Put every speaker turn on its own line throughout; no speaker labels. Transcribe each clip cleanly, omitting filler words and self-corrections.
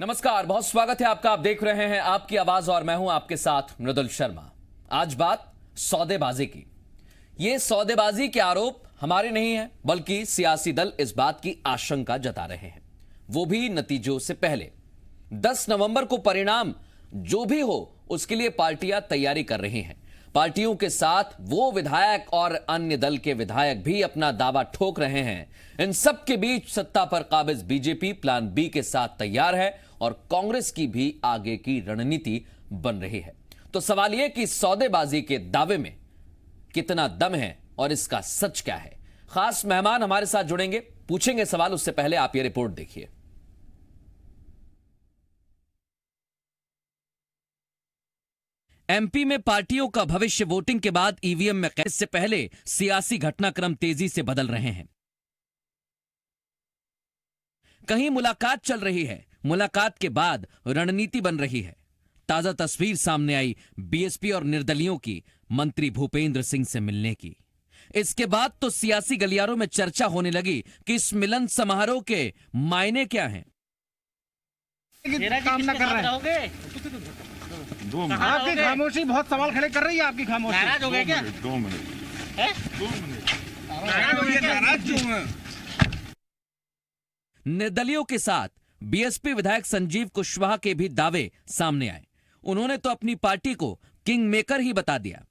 नमस्कार, बहुत स्वागत है आपका। आप देख रहे हैं आपकी आवाज और मैं हूं आपके साथ मृदुल शर्मा। आज बात सौदेबाजी की। ये सौदेबाजी के आरोप हमारे नहीं है, बल्कि सियासी दल इस बात की आशंका जता रहे हैं, वो भी नतीजों से पहले। 10 नवंबर को परिणाम जो भी हो उसके लिए पार्टियां तैयारी कर रही हैं। पार्टियों के साथ वो विधायक और अन्य दल के विधायक भी अपना दावा ठोक रहे हैं। इन सब के बीच सत्ता पर काबिज बीजेपी प्लान बी के साथ तैयार है और कांग्रेस की भी आगे की रणनीति बन रही है। तो सवाल यह कि सौदेबाजी के दावे में कितना दम है और इसका सच क्या है। खास मेहमान हमारे साथ जुड़ेंगे, पूछेंगे सवाल। उससे पहले आप ये रिपोर्ट देखिए। एमपी में पार्टियों का भविष्य वोटिंग के बाद ईवीएम में कैद से पहले सियासी घटनाक्रम तेजी से बदल रहे हैं। कहीं मुलाकात चल रही है, मुलाकात के बाद रणनीति बन रही है। ताजा तस्वीर सामने आई बीएसपी और निर्दलियों की मंत्री भूपेंद्र सिंह से मिलने की। इसके बाद तो सियासी गलियारों में चर्चा होने लगी कि इस मिलन समारोह के मायने क्या हैं।
काम ना कर रहे हैं। आपकी खामोशी बहुत सवाल खड़े कर रही है। आपकी खामोशी नाराज हो गए क्या?
2 मिनट
नाराज हो गए? नाराज क्यों हैं?
निर्दलियों के साथ बीएसपी विधायक संजीव कुशवाहा के भी दावे सामने आए। उन्होंने तो अपनी पार्टी को किंग मेकर ही बता दिया।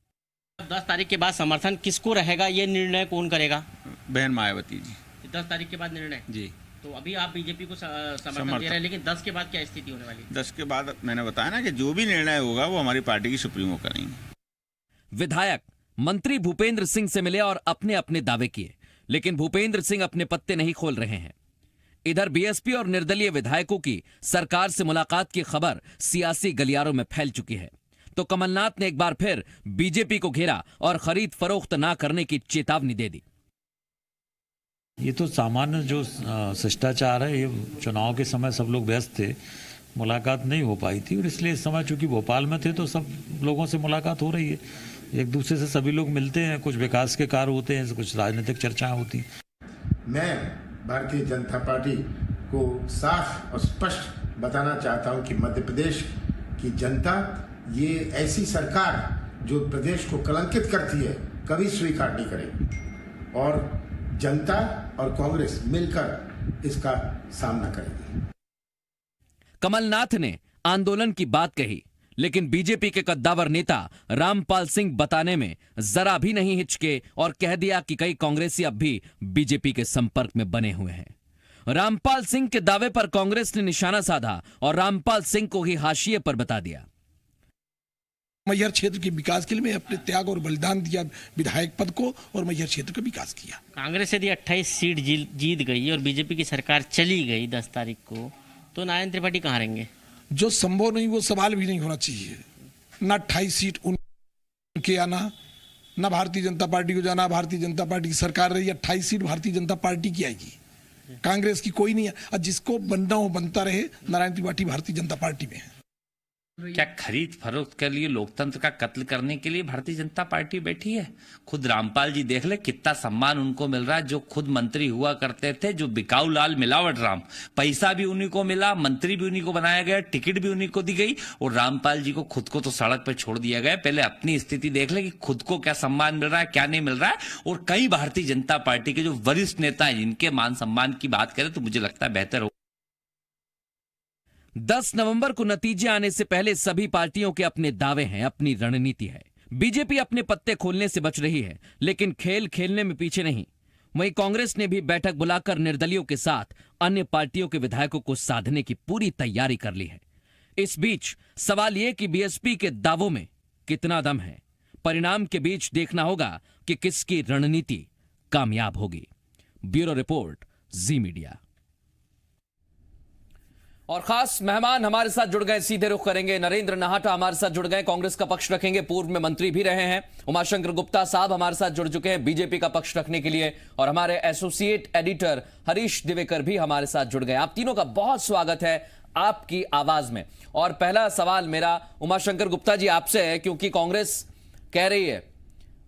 10 तारीख के बाद समर्थन किसको रहेगा, ये निर्णय कौन करेगा?
बहन मायावती जी।
10 तारीख के बाद निर्णय
जी।
तो अभी आप बीजेपी को समर्थन दे रहे हैं, लेकिन 10 के बाद क्या स्थिति होने वाली है?
10 के बाद मैंने बताया ना कि जो भी निर्णय होगा वो हमारी पार्टी की सुप्रीमो करेंगे।
विधायक मंत्री भूपेंद्र सिंह से मिले और अपने अपने दावे किए, लेकिन भूपेंद्र सिंह अपने पत्ते नहीं खोल रहे हैं। इधर बीएसपी और निर्दलीय विधायकों की सरकार से मुलाकात की खबर सियासी गलियारों में फैल चुकी है। तो कमलनाथ ने एक बार फिर बीजेपी को घेरा और खरीद फरोख्त ना करने की चेतावनी दे दी।
ये तो सामान्य जो शिष्टाचार है, ये चुनाव के समय सब लोग व्यस्त थे, मुलाकात नहीं हो पाई थी और इसलिए इस समय चूंकि भोपाल में थे तो सब लोगों से मुलाकात हो रही है। एक दूसरे से सभी लोग मिलते हैं, कुछ विकास के कार्य होते हैं, कुछ राजनीतिक चर्चाएं होती हैं।
मैं भारतीय जनता पार्टी को साफ और स्पष्ट बताना चाहता हूं कि मध्य प्रदेश की जनता ये ऐसी सरकार जो प्रदेश को कलंकित करती है कभी स्वीकार नहीं करेगी और जनता और कांग्रेस मिलकर इसका सामना करेगी।
कमलनाथ ने आंदोलन की बात कही, लेकिन बीजेपी के कद्दावर नेता रामपाल सिंह बताने में जरा भी नहीं हिचके और कह दिया कि कई कांग्रेसी अब भी बीजेपी के संपर्क में बने हुए हैं। रामपाल सिंह के दावे पर कांग्रेस ने निशाना साधा और रामपाल सिंह को ही हाशिए पर बता दिया।
मैहर क्षेत्र के विकास के लिए मैं अपने त्याग और बलिदान दिया विधायक पद को और मैहर क्षेत्र का विकास किया।
कांग्रेस यदि 28 सीट जीत गई और बीजेपी की सरकार चली गई 10 तारीख को, तो नारायण त्रिपाठी कहाँ रहेंगे?
जो संभव नहीं वो सवाल भी नहीं होना चाहिए। ना 28 सीट उनके आना, ना भारतीय जनता पार्टी को जाना। भारतीय जनता पार्टी की सरकार रही, 28 सीट भारतीय जनता पार्टी की आएगी, कांग्रेस की कोई नहीं है। और जिसको बनना हो बनता रहे। नारायण त्रिपाठी भारतीय जनता पार्टी में है।
क्या खरीद फरोख्त के लिए, लोकतंत्र का कत्ल करने के लिए भारतीय जनता पार्टी बैठी है? खुद रामपाल जी देख ले कितना सम्मान उनको मिल रहा है, जो खुद मंत्री हुआ करते थे, जो बिकाऊ लाल मिलावट राम। पैसा भी उन्हीं को मिला, मंत्री भी उन्हीं को बनाया गया, टिकट भी उन्हीं को दी गई और रामपाल जी को खुद को तो सड़क पर छोड़ दिया गया। पहले अपनी स्थिति देख ले कि खुद को क्या सम्मान मिल रहा है, क्या नहीं मिल रहा है। और कई भारतीय जनता पार्टी के जो वरिष्ठ नेता हैं, जिनके मान सम्मान की बात करें तो मुझे लगता है बेहतर हो।
10 नवंबर को नतीजे आने से पहले सभी पार्टियों के अपने दावे हैं, अपनी रणनीति है। बीजेपी अपने पत्ते खोलने से बच रही है, लेकिन खेल खेलने में पीछे नहीं। वहीं कांग्रेस ने भी बैठक बुलाकर निर्दलियों के साथ अन्य पार्टियों के विधायकों को साधने की पूरी तैयारी कर ली है। इस बीच सवाल यह कि बीएसपी के दावों में कितना दम है। परिणाम के बीच देखना होगा कि किसकी रणनीति कामयाब होगी। ब्यूरो रिपोर्ट, जी मीडिया। और खास मेहमान हमारे साथ जुड़ गए, सीधे रुख करेंगे। नरेंद्र नाहटा हमारे साथ जुड़ गए, कांग्रेस का पक्ष रखेंगे, पूर्व में मंत्री भी रहे हैं। उमाशंकर गुप्ता साहब हमारे साथ जुड़ चुके हैं बीजेपी का पक्ष रखने के लिए, और हमारे एसोसिएट एडिटर हरीश दिवेकर भी हमारे साथ जुड़ गए। आप तीनों का बहुत स्वागत है आपकी आवाज में। और पहला सवाल मेरा उमाशंकर गुप्ता जी आपसे है, क्योंकि कांग्रेस कह रही है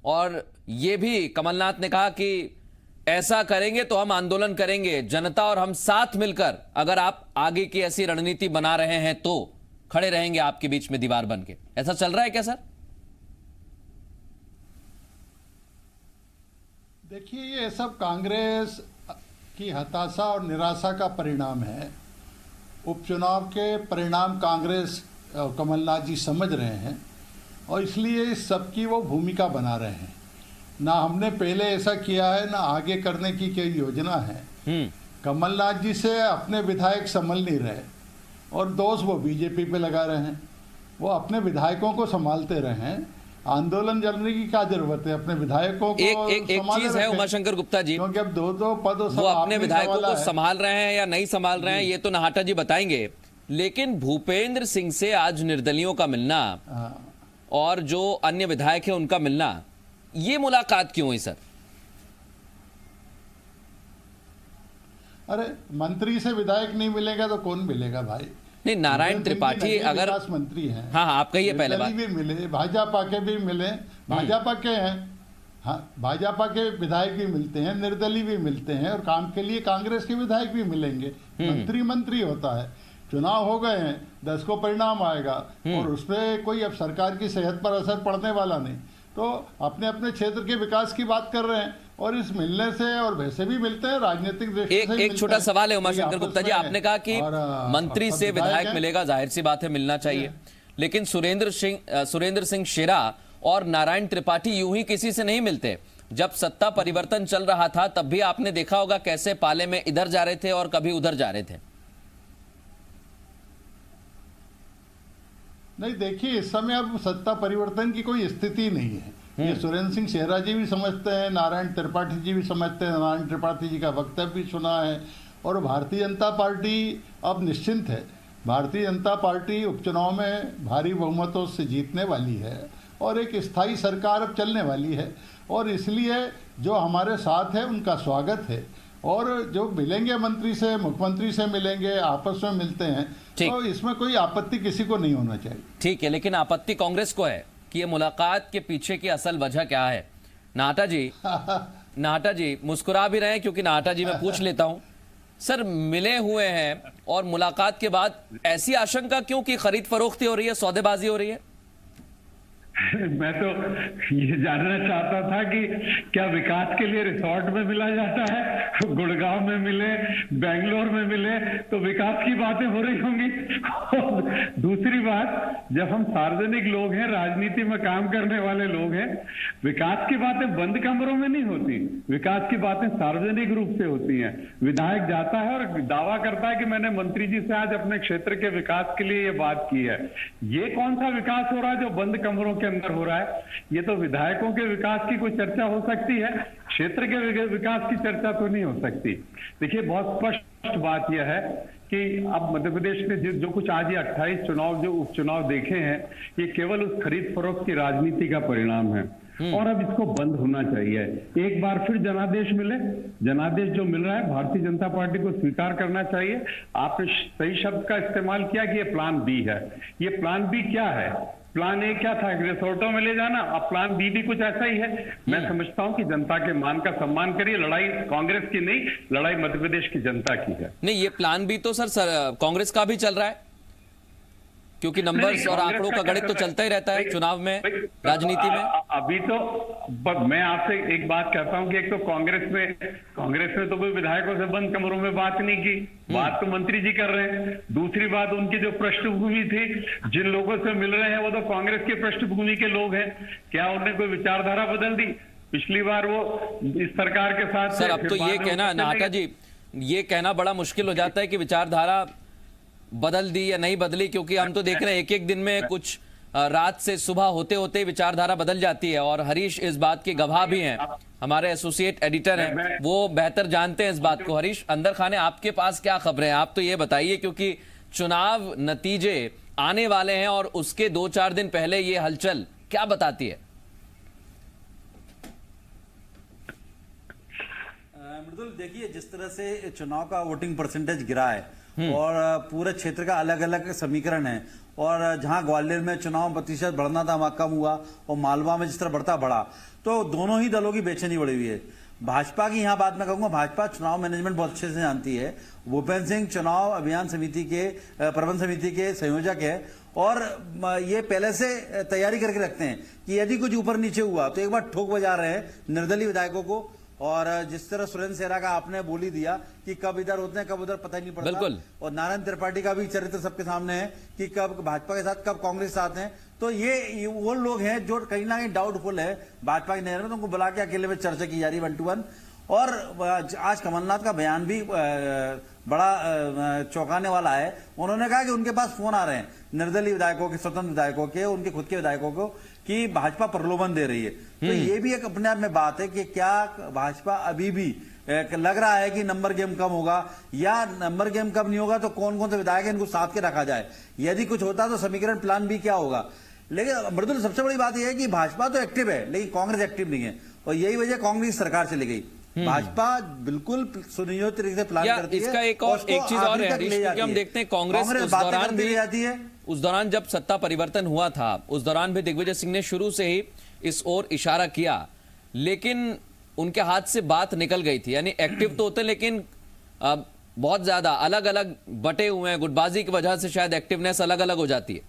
और ये भी कमलनाथ ने कहा कि ऐसा करेंगे तो हम आंदोलन करेंगे, जनता और हम साथ मिलकर, अगर आप आगे की ऐसी रणनीति बना रहे हैं तो खड़े रहेंगे आपके बीच में दीवार बन के, ऐसा चल रहा है क्या सर?
देखिए, ये सब कांग्रेस की हताशा और निराशा का परिणाम है। उपचुनाव के परिणाम कांग्रेस और कमलनाथ जी समझ रहे हैं और इसलिए इस सबकी वो भूमिका बना रहे हैं। ना हमने पहले ऐसा किया है, ना आगे करने की कोई योजना है। कमलनाथ जी से अपने विधायक संभल नहीं रहे और दोष वो बीजेपी पे लगा रहे हैं। वो अपने विधायकों को संभालते रहे, आंदोलन करने की क्या जरूरत है? अपने विधायकों को
एक चीज है उमाशंकर गुप्ता जी,
क्योंकि अब दो पद
वो अपने विधायकों को संभाल रहे हैं या नहीं संभाल रहे हैं ये तो नाहटा जी बताएंगे, लेकिन भूपेंद्र सिंह से आज निर्दलियों का मिलना और जो अन्य विधायक है उनका मिलना, ये मुलाकात क्यों हुई सर?
अरे मंत्री से विधायक नहीं मिलेगा तो कौन मिलेगा भाई?
नहीं, नारायण त्रिपाठी अगर
विकास मंत्री हैं,
हाँ आप कहिए पहले बात।
भी मिले, भाजपा के भी मिले, भाजपा के हैं, हाँ भाजपा के विधायक भी मिलते हैं, निर्दलीय भी मिलते हैं और काम के लिए कांग्रेस के विधायक भी मिलेंगे। मंत्री होता है। चुनाव हो गए हैं, 10 को परिणाम आएगा और उसपे कोई अब सरकार की सेहत पर असर पड़ने वाला नहीं, तो अपने अपने क्षेत्र के विकास की बात कर रहे हैं और इस मिलने से और वैसे भी मिलते हैं राजनीतिक दृष्टि से।
एक छोटा सवाल है उमाशंकर गुप्ता जी, आपने कहा कि मंत्री से विधायक मिलेगा, जाहिर सी बात है मिलना चाहिए, लेकिन सुरेंद्र सिंह शेरा और नारायण त्रिपाठी यूं ही किसी से नहीं मिलते। जब सत्ता परिवर्तन चल रहा था तब भी आपने देखा होगा कैसे पाले में इधर जा रहे थे और कभी उधर जा रहे थे।
नहीं, देखिए इस समय अब सत्ता परिवर्तन की कोई स्थिति नहीं है। ये सुरेंद्र सिंह शेरा जी भी समझते हैं, नारायण त्रिपाठी जी भी समझते हैं, नारायण त्रिपाठी जी का वक्तव्य भी सुना है और भारतीय जनता पार्टी अब निश्चिंत है। भारतीय जनता पार्टी उपचुनाव में भारी बहुमतों से जीतने वाली है और एक स्थायी सरकार अब चलने वाली है और इसलिए जो हमारे साथ है उनका स्वागत है और जो मिलेंगे मंत्री से, मुख्यमंत्री से मिलेंगे, आपस में मिलते हैं, तो इसमें कोई आपत्ति किसी को नहीं होना चाहिए।
ठीक है, लेकिन आपत्ति कांग्रेस को है कि ये मुलाकात के पीछे की असल वजह क्या है? नाहटा जी मुस्कुरा भी रहे हैं क्योंकि नाहटा जी मैं पूछ लेता हूं सर, मिले हुए हैं और मुलाकात के बाद ऐसी आशंका क्यों कि खरीद फरोख्ती हो रही है, सौदेबाजी हो रही है?
मैं तो ये जानना चाहता था कि क्या विकास के लिए रिसोर्ट में मिला जाता है, गुड़गांव में मिले, बेंगलोर में मिले तो विकास की बातें हो रही होंगी। और दूसरी बात, जब हम सार्वजनिक लोग हैं, राजनीति में काम करने वाले लोग हैं, विकास की बातें बंद कमरों में नहीं होती, विकास की बातें सार्वजनिक रूप से होती हैं। विधायक जाता है और दावा करता है कि मैंने मंत्री जी से आज अपने क्षेत्र के विकास के लिए ये बात की है। ये कौन सा विकास हो रहा है जो बंद कमरों के अंदर हो रहा है? ये तो विधायकों के विकास की कोई चर्चा हो सकती है, क्षेत्र के विकास की चर्चा तो नहीं हो सकती। देखिए, बहुत स्पष्ट बात यह है कि अब मध्य प्रदेश में जो कुछ आज ये 28 चुनाव जो उपचुनाव देखे हैं, ये केवल उस खरीद फरोख्त की राजनीति का परिणाम है और अब इसको बंद होना चाहिए। एक बार फिर जनादेश मिले, जनादेश जो मिल रहा है भारतीय जनता पार्टी को स्वीकार करना चाहिए। आपने सही शब्द का इस्तेमाल किया कि ये प्लान बी है। ये प्लान बी क्या है? प्लान ए क्या था? रिसोर्टों में ले जाना। अब प्लान बी भी कुछ ऐसा ही है। मैं समझता हूं कि जनता के मान का सम्मान करिए। लड़ाई कांग्रेस की नहीं, लड़ाई मध्य प्रदेश की जनता की है।
नहीं, ये प्लान बी तो सर कांग्रेस का भी चल रहा है, क्योंकि नंबर्स और आंकड़ों का गणित तो चलता ही रहता है चुनाव में, राजनीति में।
अभी तो मैं आपसे एक बात कहता हूं कि एक तो कांग्रेस में तो कोई विधायकों से बंद कमरों में बात नहीं की, बात तो मंत्री जी कर रहे हैं। दूसरी बात, उनकी जो पृष्ठभूमि थी, जिन लोगों से मिल रहे हैं वो तो कांग्रेस की पृष्ठभूमि के लोग हैं। क्या उन्होंने कोई विचारधारा बदल दी? पिछली बार वो इस सरकार के साथ
सर, अब तो ये कहना नाहटा जी, ये कहना बड़ा मुश्किल हो जाता है कि विचारधारा बदल दी या नहीं बदली, क्योंकि हम तो देख रहे हैं एक दिन में कुछ रात से सुबह होते होते विचारधारा बदल जाती है और हरीश इस बात के गवाह भी हैं, हमारे एसोसिएट एडिटर हैं, वो बेहतर जानते हैं इस बात को। हरीश अंदर खाने, आपके पास क्या खबरें हैं? आप तो ये बताइए, क्योंकि चुनाव नतीजे आने वाले हैं और उसके 2-4 दिन पहले ये हलचल क्या बताती है?
मृदुल, देखिए जिस तरह से चुनाव का वोटिंग परसेंटेज गिरा है और पूरे क्षेत्र का अलग अलग समीकरण है और जहां ग्वालियर में चुनाव प्रतिशत बढ़ना था वहां कम हुआ और मालवा में जिस तरह बढ़ा, तो दोनों ही दलों की बेचैनी बढ़ी हुई है। भाजपा की यहाँ बात मैं कहूंगा, भाजपा चुनाव मैनेजमेंट बहुत अच्छे से जानती है। भूपेंद्र सिंह चुनाव अभियान समिति के प्रबंध समिति के संयोजक है और ये पहले से तैयारी करके रखते हैं कि यदि कुछ ऊपर नीचे हुआ तो एक बार ठोक बजा रहे हैं निर्दलीय विधायकों को। और जिस तरह सुरेंद्र सेहरा का आपने बोली दिया कि कब इधर होते हैं कब उधर पता ही नहीं पड़ता।
बिल्कुल।
और नारायण त्रिपाठी का भी चरित्र सबके सामने है कि कब भाजपा के साथ कब कांग्रेस के साथ हैं। तो ये वो लोग हैं जो कहीं ना कहीं डाउटफुल है भाजपा के नजर में, तो उनको बुला के अकेले में चर्चा की जा रही 1-to-1। और आज कमलनाथ का बयान भी बड़ा चौंकाने वाला है। उन्होंने कहा कि उनके पास फोन आ रहे हैं निर्दलीय विधायकों के, स्वतंत्र विधायकों के, उनके खुद के विधायकों को कि भाजपा प्रलोभन दे रही है। तो ये भी एक अपने आप में बात है कि क्या भाजपा अभी भी लग रहा है कि नंबर गेम कम होगा, या नंबर गेम कम नहीं होगा तो कौन कौन से विधायक इनको साथ के रखा जाए, यदि कुछ होता तो समीकरण प्लान भी क्या होगा। लेकिन मृदुल सबसे बड़ी बात यह है कि भाजपा तो एक्टिव है लेकिन कांग्रेस एक्टिव नहीं है, और यही वजह कांग्रेस सरकार चली गई। भाजपा बिल्कुल सुनियोजित तरीके से प्लान करती है।
इसका एक चीज और है हरीश, क्योंकि हम देखते हैं कांग्रेस उस दौरान जब सत्ता परिवर्तन हुआ था उस दौरान भी दिग्विजय सिंह ने शुरू से ही इस ओर इशारा किया, लेकिन उनके हाथ से बात निकल गई थी। यानी एक्टिव तो होते लेकिन बहुत ज्यादा अलग अलग बटे हुए हैं, गुटबाजी की वजह से शायद एक्टिवनेस अलग अलग हो जाती है।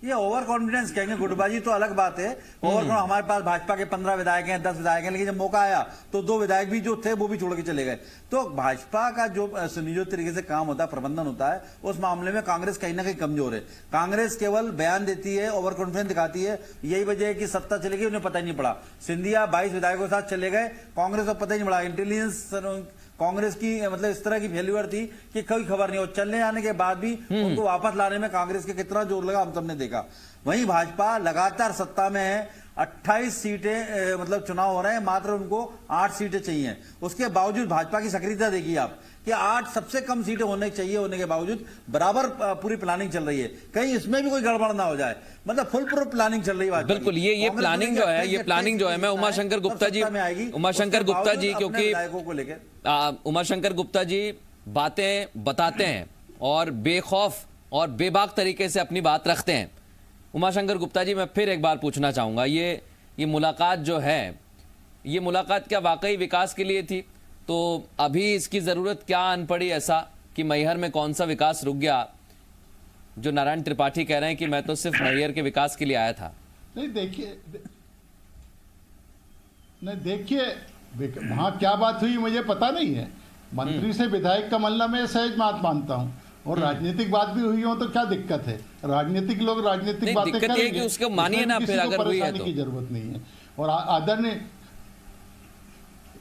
ये ओवर कॉन्फिडेंस कहेंगे, गुटबाजी तो अलग बात है। ओवर हमारे पास भाजपा के 15 विधायक हैं, 10 विधायक हैं, लेकिन जब मौका आया तो 2 विधायक भी जो थे वो भी छोड़ के चले गए। तो भाजपा का जो सुनियोजित तरीके से काम होता है, प्रबंधन होता है, उस मामले में कांग्रेस कहीं ना कहीं कमजोर है। कांग्रेस केवल बयान देती है, ओवर कॉन्फिडेंस दिखाती है। यही वजह है कि सत्ता चली गई, उन्हें पता ही नहीं पड़ा। सिंधिया 22 विधायकों के साथ चले गए, कांग्रेस को पता ही नहीं पड़ा। इंटेलिजेंस कांग्रेस की मतलब इस तरह की फेल्यूर थी कि कोई खबर नहीं हो। चलने आने के बाद भी उनको वापस लाने में कांग्रेस के कितना जोर लगा हम सबने देखा। वहीं भाजपा लगातार सत्ता में है, 28 सीटें मतलब चुनाव हो रहे हैं, मात्र उनको 8 सीटें चाहिए। उसके बावजूद भाजपा की सक्रियता देखिए आप कि 8 सबसे कम सीटें होने चाहिए, होने के बावजूद बराबर पूरी प्लानिंग चल रही है। कहीं इसमें भी कोई गड़बड़ ना हो जाए, मतलब फुल प्रूफ प्लानिंग चल रही है।
बिल्कुल, ये प्लानिंग जो है, ये प्लानिंग जो है, मैं उमाशंकर गुप्ता जी, उमाशंकर गुप्ता जी, क्योंकि उमाशंकर गुप्ता जी बातें बताते हैं और बेखौफ और बेबाक तरीके से अपनी बात रखते हैं। उमाशंकर गुप्ता जी, मैं फिर एक बार पूछना चाहूंगा, ये मुलाकात जो है, ये मुलाकात क्या वाकई विकास के लिए थी? तो अभी इसकी जरूरत क्या आन पड़ी ऐसा कि मैहर में कौन सा विकास रुक गया, जो नारायण त्रिपाठी कह रहे हैं कि मैं तो सिर्फ मैहर के विकास के लिए आया था?
नहीं देखिए वहां क्या बात हुई मुझे पता नहीं है। मंत्री से विधायक का मल्ला मैं सहज बात मानता हूं, और राजनीतिक बात भी हुई हो तो क्या दिक्कत है? राजनीतिक लोग राजनीतिक बातें करेंगे,
कि उसको मानिए ना, फिर अगर हुई है तो
की जरूरत नहीं है। और आदरणीय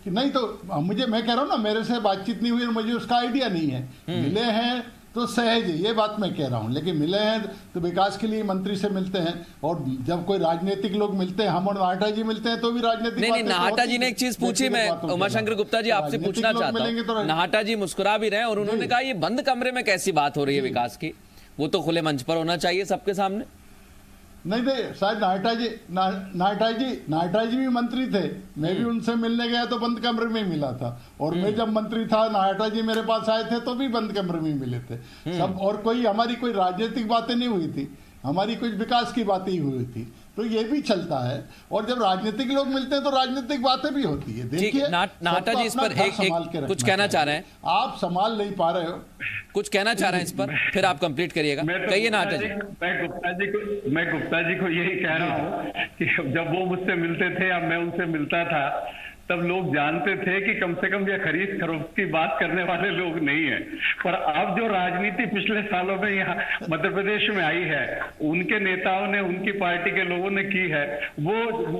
नहीं तो मैं कह रहा हूं ना, मेरे से बातचीत नहीं हुई और मुझे उसका आइडिया नहीं है। मिले हैं तो सहज है, ये बात मैं कह रहा हूं, लेकिन मिले हैं तो विकास के लिए मंत्री से मिलते हैं। और जब कोई राजनीतिक लोग मिलते हैं, हम और नाहटा जी मिलते हैं तो भी राजनीतिक
नहीं, नाहटा जी ने एक चीज पूछी, मैं उमाशंकर गुप्ता जी आपसे पूछना चाहता हूं। नाहटा जी मुस्कुरा भी रहे हैं और उन्होंने कहा ये बंद कमरे में कैसी बात हो रही है विकास की, वो तो खुले मंच पर होना चाहिए सबके सामने।
नहीं शायद नाहटा जी भी मंत्री थे, मैं भी उनसे मिलने गया तो बंद कमरे में मिला था। और मैं जब मंत्री था, नाहटा जी मेरे पास आए थे तो भी बंद कमरे में मिले थे सब। और हमारी कोई राजनीतिक बातें नहीं हुई थी, हमारी कुछ विकास की बातें ही हुई थी। तो ये भी चलता है, और जब राजनीतिक लोग मिलते हैं तो राजनीतिक बातें भी होती है। देखिए
नाहटा जी इस पर एक कुछ कहना चाह रहे हैं,
आप संभाल नहीं पा रहे हो,
कुछ कहना चाह रहे हैं इस पर, फिर आप कंप्लीट करिएगा। कहिए नाहटा जी।
मैं गुप्ता जी को यही कह रहा हूँ कि जब वो मुझसे मिलते थे या मैं उनसे मिलता था, तब लोग जानते थे कि कम से कम ये खरीद फरोख्त की बात करने वाले लोग नहीं है। पर अब जो राजनीति पिछले सालों में यहाँ मध्य प्रदेश में आई है, उनके नेताओं ने, उनकी पार्टी के लोगों ने की है, वो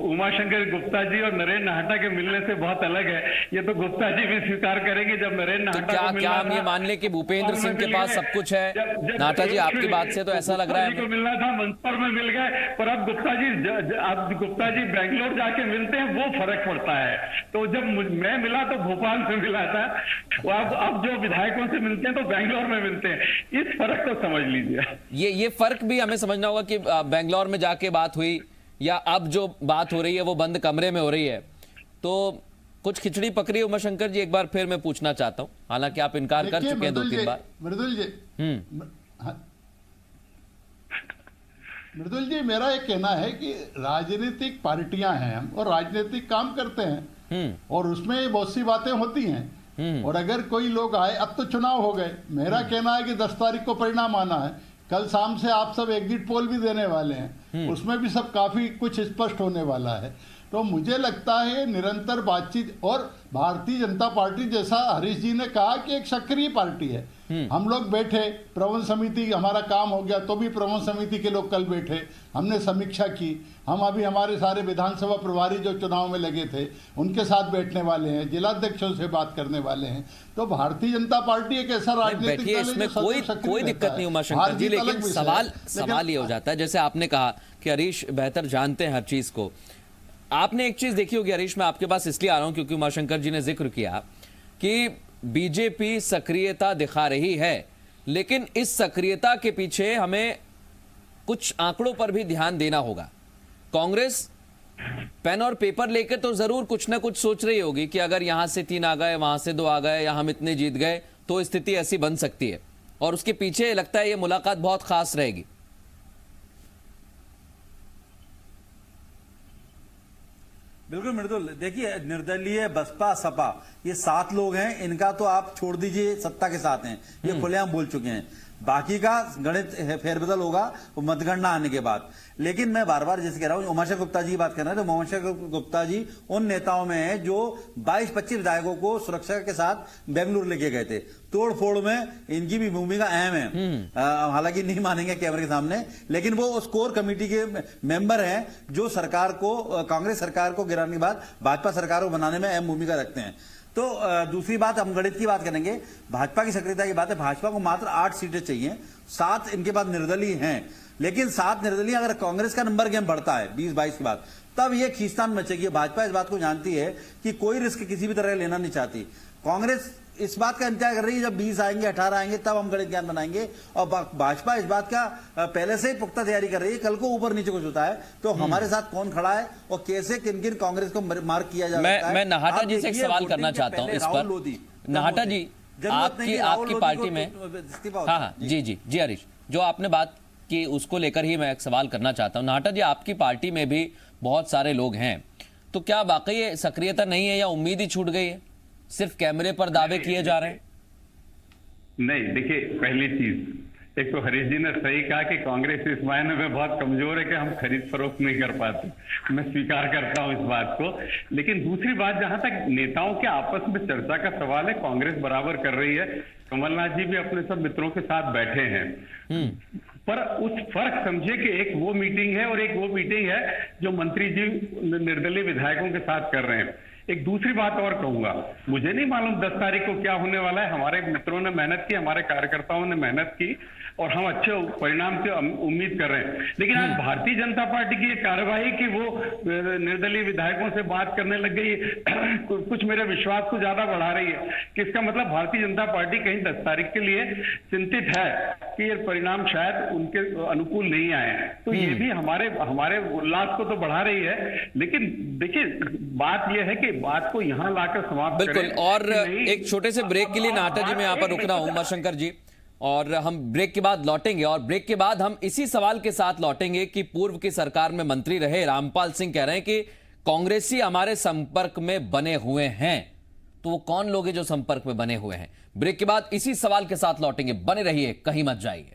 उमाशंकर गुप्ता जी और नरेंद्र नाहटा के मिलने से बहुत अलग है। ये तो गुप्ता जी भी स्वीकार करेंगे। जब नरेंद्र नाहटा को
क्या हम ये मान लें कि भूपेंद्र सिंह के पास सब कुछ है? नाहटा जी, आपकी बात से तो ऐसा लग रहा है
को मिलना था, मंच पर में मिल गए, पर अब गुप्ता जी बेंगलोर जाके मिलते हैं, वो फर्क पड़ता है। तो जब मैं मिला तो भोपाल से मिला था, अब जो विधायकों से मिलते हैं तो बेंगलोर में मिलते हैं। इस फर्क को समझ लीजिए।
ये फर्क भी हमें समझना होगा कि बेंगलोर में जाके बात हुई या अब जो बात हो रही है वो बंद कमरे में हो रही है, तो कुछ खिचड़ी पकड़ी। उमाशंकर जी, एक बार फिर मैं पूछना चाहता हूं, हालांकि आप इनकार कर चुके हैं 2-3 बार।
मृदुल जी, मृदुल जी, मेरा एक कहना है कि राजनीतिक पार्टियां हैं और राजनीतिक काम करते हैं और उसमें बहुत सी बातें होती हैं और अगर कोई लोग आए, अब तो चुनाव हो गए, मेरा कहना है कि 10 तारीख को परिणाम आना है, कल शाम से आप सब एग्जिट पोल भी देने वाले हैं, उसमें भी सब काफी कुछ स्पष्ट होने वाला है। तो मुझे लगता है निरंतर बातचीत, और भारतीय जनता पार्टी, जैसा हरीश जी ने कहा, कि एक सक्रिय पार्टी है। हम लोग बैठे, प्रबंध समिति, हमारा काम हो गया तो भी प्रबंध समिति के लोग कल बैठे, हमने समीक्षा की। हम अभी हमारे सारे विधानसभा प्रभारी जो चुनाव में लगे थे उनके साथ बैठने वाले हैं, जिलाध्यक्षों से बात करने वाले हैं। तो भारतीय जनता पार्टी एक ऐसा राजनीतिक दल है
इसमें
जो
कोई दिक्कत नहीं उमाशंकर जी, लेकिन सवाल ये हो जाता है, जैसे आपने कहा कि हरीश बेहतर जानते हैं हर चीज को। आपने एक चीज देखी होगी हरीश, मैं आपके पास इसलिए आ रहा हूं क्योंकि उमाशंकर जी ने जिक्र किया कि बीजेपी सक्रियता दिखा रही है, लेकिन इस सक्रियता के पीछे हमें कुछ आंकड़ों पर भी ध्यान देना होगा। कांग्रेस पेन और पेपर लेकर तो जरूर कुछ ना कुछ सोच रही होगी कि अगर यहां से 3 आ गए, वहां से 2 आ गए, या हम इतने जीत गए तो स्थिति ऐसी बन सकती है, और उसके पीछे लगता है ये मुलाकात बहुत खास रहेगी।
बिल्कुल मृदुल, देखिए निर्दलीय, बसपा, सपा, ये 7 लोग हैं, इनका तो आप छोड़ दीजिए, सत्ता के साथ हैं, ये खुलेआम बोल चुके हैं। बाकी का गणित फेरबदल होगा मतगणना आने के बाद। लेकिन मैं बार बार जैसे कह रहा हूं, उमाशंकर गुप्ता जी की बात कर रहे हैं, तो उमाशंकर गुप्ता जी उन नेताओं में हैं जो 22-25 विधायकों को सुरक्षा के साथ बेंगलुरु लेके गए थे। तोड़ फोड़ में इनकी भी भूमिका अहम है, हालांकि नहीं मानेंगे कैमरे के सामने, लेकिन वो उस कोर कमेटी के मेंबर हैं जो सरकार को, कांग्रेस सरकार को गिराने के बाद भाजपा सरकार को बनाने में अहम भूमिका रखते हैं। तो दूसरी बात, हम गणित की बात करेंगे, भाजपा की सक्रियता की बात है। भाजपा को मात्र 8 सीटें चाहिए, 7 इनके पास निर्दलीय हैं, लेकिन 7 निर्दलीय, अगर कांग्रेस का नंबर गेम बढ़ता है 20-22 के बाद, तब ये खींचतान मचेगी। भाजपा इस बात को जानती है कि कोई रिस्क किसी भी तरह लेना नहीं चाहती। कांग्रेस इस बात का इंतजार कर रही है जब 20 आएंगे, 18 आएंगे, तब हम गणित ज्ञान बनाएंगे, और भाजपा इस बात का पहले से ही पुख्ता तैयारी कर रही है। कल को ऊपर नीचे कुछ होता है तो हमारे साथ कौन खड़ा है और कैसे किन किन कांग्रेस को मार्क किया जा सकता है।
मैं नाहटा जी से एक सवाल करना चाहता हूं इस पर। नाहटा जी, आपकी पार्टी में, हाँ जी हरीश, जो आपने बात की उसको लेकर ही मैं एक सवाल करना चाहता हूं। नाहटा जी, आपकी पार्टी में भी बहुत सारे लोग हैं, तो क्या वाकई सक्रियता नहीं है या उम्मीद ही छूट गई है, सिर्फ कैमरे पर दावे किए जा रहे हैं?
नहीं, देखिए, पहली चीज, एक तो हरीश जी ने सही कहा कि कांग्रेस इस मायने में बहुत कमजोर है कि हम खरीद फरोख्त नहीं कर पाते, मैं स्वीकार करता हूं इस बात को। लेकिन दूसरी बात, जहां तक नेताओं के आपस में चर्चा का सवाल है, कांग्रेस बराबर कर रही है, कमलनाथ जी भी अपने सब मित्रों के साथ बैठे हैं, पर उस फर्क समझे कि एक वो मीटिंग है और एक वो मीटिंग है जो मंत्री जी निर्दलीय विधायकों के साथ कर रहे हैं। एक दूसरी बात और कहूंगा, मुझे नहीं मालूम 10 तारीख को क्या होने वाला है। हमारे मित्रों ने मेहनत की, हमारे कार्यकर्ताओं ने मेहनत की और हम अच्छे परिणाम से उम्मीद कर रहे हैं। लेकिन आज भारतीय जनता पार्टी की कार्यवाही कि वो निर्दलीय विधायकों से बात करने लग गई, कुछ मेरे विश्वास को ज्यादा बढ़ा रही है कि इसका मतलब भारतीय जनता पार्टी कहीं 10 तारीख के लिए चिंतित है कि ये परिणाम शायद उनके अनुकूल नहीं आए। तो ये भी हमारे उल्लास को तो बढ़ा रही है। लेकिन देखिए, बात यह है कि बात को यहां लाकर समाप्त
बिल्कुल। और एक छोटे से ब्रेक के लिए नाहटा जी मैं यहां पर रुक रहा हूं, उमाशंकर जी, और हम ब्रेक के बाद लौटेंगे। और ब्रेक के बाद हम इसी सवाल के साथ लौटेंगे कि पूर्व की सरकार में मंत्री रहे रामपाल सिंह कह रहे हैं कि कांग्रेसी हमारे संपर्क में बने हुए हैं। तो वो कौन लोग हैं जो संपर्क में बने हुए हैं? ब्रेक के बाद इसी सवाल के साथ लौटेंगे, बने रहिए, कहीं मत जाइए।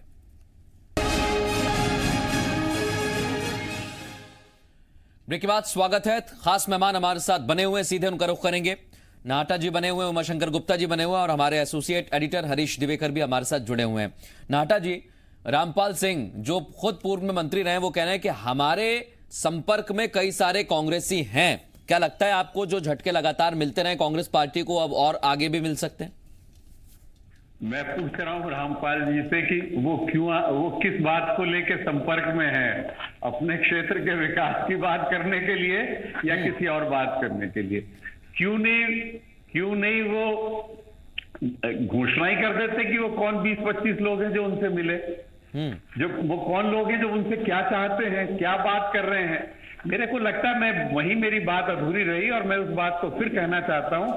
ब्रेक के बाद स्वागत है। खास मेहमान हमारे साथ बने हुए, सीधे उनका रुख करेंगे। नाहटा जी बने हुए, उमाशंकर गुप्ता जी बने हुए, और हमारे एसोसिएट एडिटर हरीश दिवेकर भी हमारे साथ जुड़े हुए हैं। नाहटा जी, रामपाल सिंह जो खुद पूर्व में मंत्री रहे, वो कह रहे हैं कि हमारे संपर्क में कई सारे कांग्रेसी हैं। क्या लगता है आपको, जो झटके लगातार मिलते रहे कांग्रेस पार्टी को, अब और आगे भी मिल सकते हैं?
मैं पूछ रहा हूँ रामपाल जी से कि वो किस बात को लेकर संपर्क में है, अपने क्षेत्र के विकास की बात करने के लिए या किसी और बात करने के लिए? क्यों नहीं वो घोषणा ही कर देते कि वो कौन 20-25 लोग हैं जो उनसे मिले, जो वो कौन लोग हैं जो उनसे क्या चाहते हैं, क्या बात कर रहे हैं। मेरे को लगता है मैं वही मेरी बात अधूरी रही और मैं उस बात को फिर कहना चाहता हूं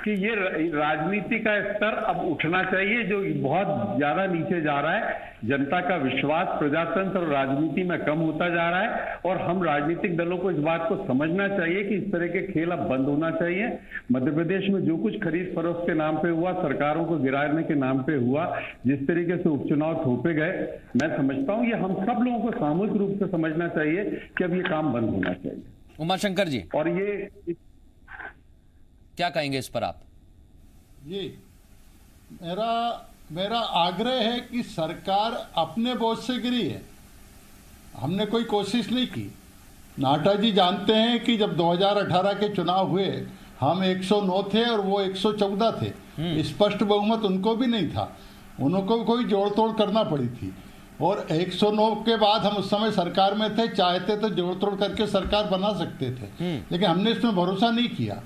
कि ये राजनीति का स्तर अब उठना चाहिए, जो बहुत ज्यादा नीचे जा रहा है। जनता का विश्वास प्रजातंत्र और राजनीति में कम होता जा रहा है और हम राजनीतिक दलों को इस बात को समझना चाहिए कि इस तरह के खेल अब बंद होना चाहिए। मध्य प्रदेश में जो कुछ खरीद फरोख्त के नाम पे हुआ, सरकारों को गिराने के नाम पे हुआ, जिस तरीके से उपचुनाव थोपे गए, मैं समझता हूं ये हम सब लोगों को सामूहिक रूप से समझना चाहिए कि अब ये काम बंद होना चाहिए।
उमाशंकर जी,
और ये
क्या कहेंगे इस पर आप?
जी, मेरा आग्रह है कि सरकार अपने बोझ से गिरी है, हमने कोई कोशिश नहीं की। नाटा जी जानते हैं कि जब 2018 के चुनाव हुए हम 109 थे और वो 114 थे, स्पष्ट बहुमत उनको भी नहीं था, उनको कोई जोड़ तोड़ करना पड़ी थी। और 109 के बाद हम उस समय सरकार में थे, चाहते तो जोड़ तोड़ करके सरकार बना सकते थे, लेकिन हमने इसमें भरोसा नहीं किया।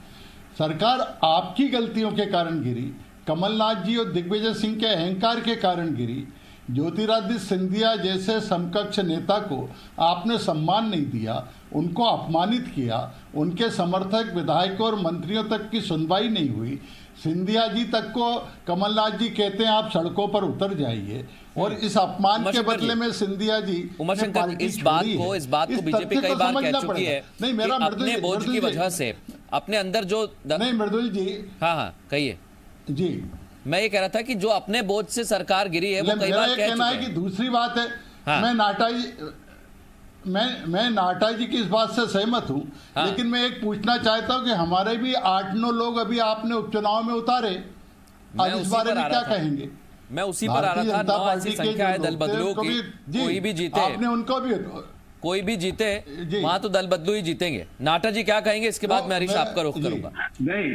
सरकार आपकी गलतियों के कारण गिरी, कमलनाथ जी और दिग्विजय सिंह के अहंकार के कारण गिरी, ज्योतिरादित्य सिंधिया जैसे समकक्ष नेता को आपने सम्मान नहीं दिया, उनको अपमानित किया, उनके समर्थक विधायकों और मंत्रियों तक की सुनवाई नहीं हुई। सिंधिया जी तक को कमलनाथ जी कहते हैं आप सड़कों पर उतर जाइए, और इस अपमान के बदले में सिंधिया जी
उमाशंकर जी, इस बात को बीजेपी कई बार कह चुकी है
नहीं, मेरा
अपने बोझ की वजह से अपने अंदर जो
नहीं मृदुल जी,
हाँ कहिए
जी।
मैं ये कह रहा था कि जो अपने बोझ से सरकार गिरी है वो कई बार कह चुके हैं।
कि दूसरी बात है,
हाँ।
मैं नाटा जी की इस बात से सहमत हूं,
हाँ।
लेकिन मैं एक पूछना चाहता हूं कि हमारे भी 8-9 लोग अभी आपने उपचुनाव में उतारे, आज इस बारे में क्या कहेंगे?
मैं उसी पर आ रहा था। 9 ऐसी संख्या है दल बदलू की, कोई भी जीते,
आपने उनको भी,
कोई भी जीते वहां तो दल बदलू ही जीतेंगे। नाटा जी क्या कहेंगे इसके बाद मैं हरीश आपका रुख करूंगा।
नहीं,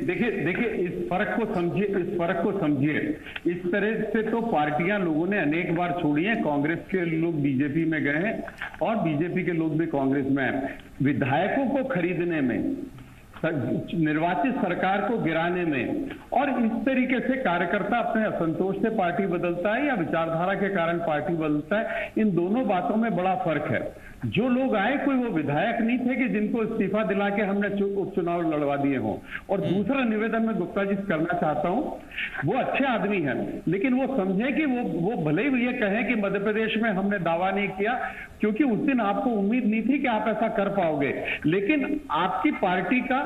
देखिए इस फर्क को समझिए। इस तरह से तो पार्टियां लोगों ने अनेक बार छोड़ी हैं, कांग्रेस के लोग बीजेपी में गए हैं और बीजेपी के लोग भी कांग्रेस में हैं। विधायकों को खरीदने में, निर्वाचित सरकार को गिराने में और इस तरीके से कार्यकर्ता अपने असंतोष से पार्टी बदलता है या विचारधारा के कारण पार्टी बदलता है, इन दोनों बातों में बड़ा फर्क है। जो लोग आए कोई वो विधायक नहीं थे कि जिनको इस्तीफा दिला के हमने उपचुनाव लड़वा दिए हों। और दूसरा निवेदन मैं गुप्ता जी से करना चाहता हूं, वो अच्छे आदमी हैं, लेकिन वो समझे कि वो भले ही ये कहें कि मध्य प्रदेश में हमने दावा नहीं किया, क्योंकि उस दिन आपको उम्मीद नहीं थी कि आप ऐसा कर पाओगे। लेकिन आपकी पार्टी का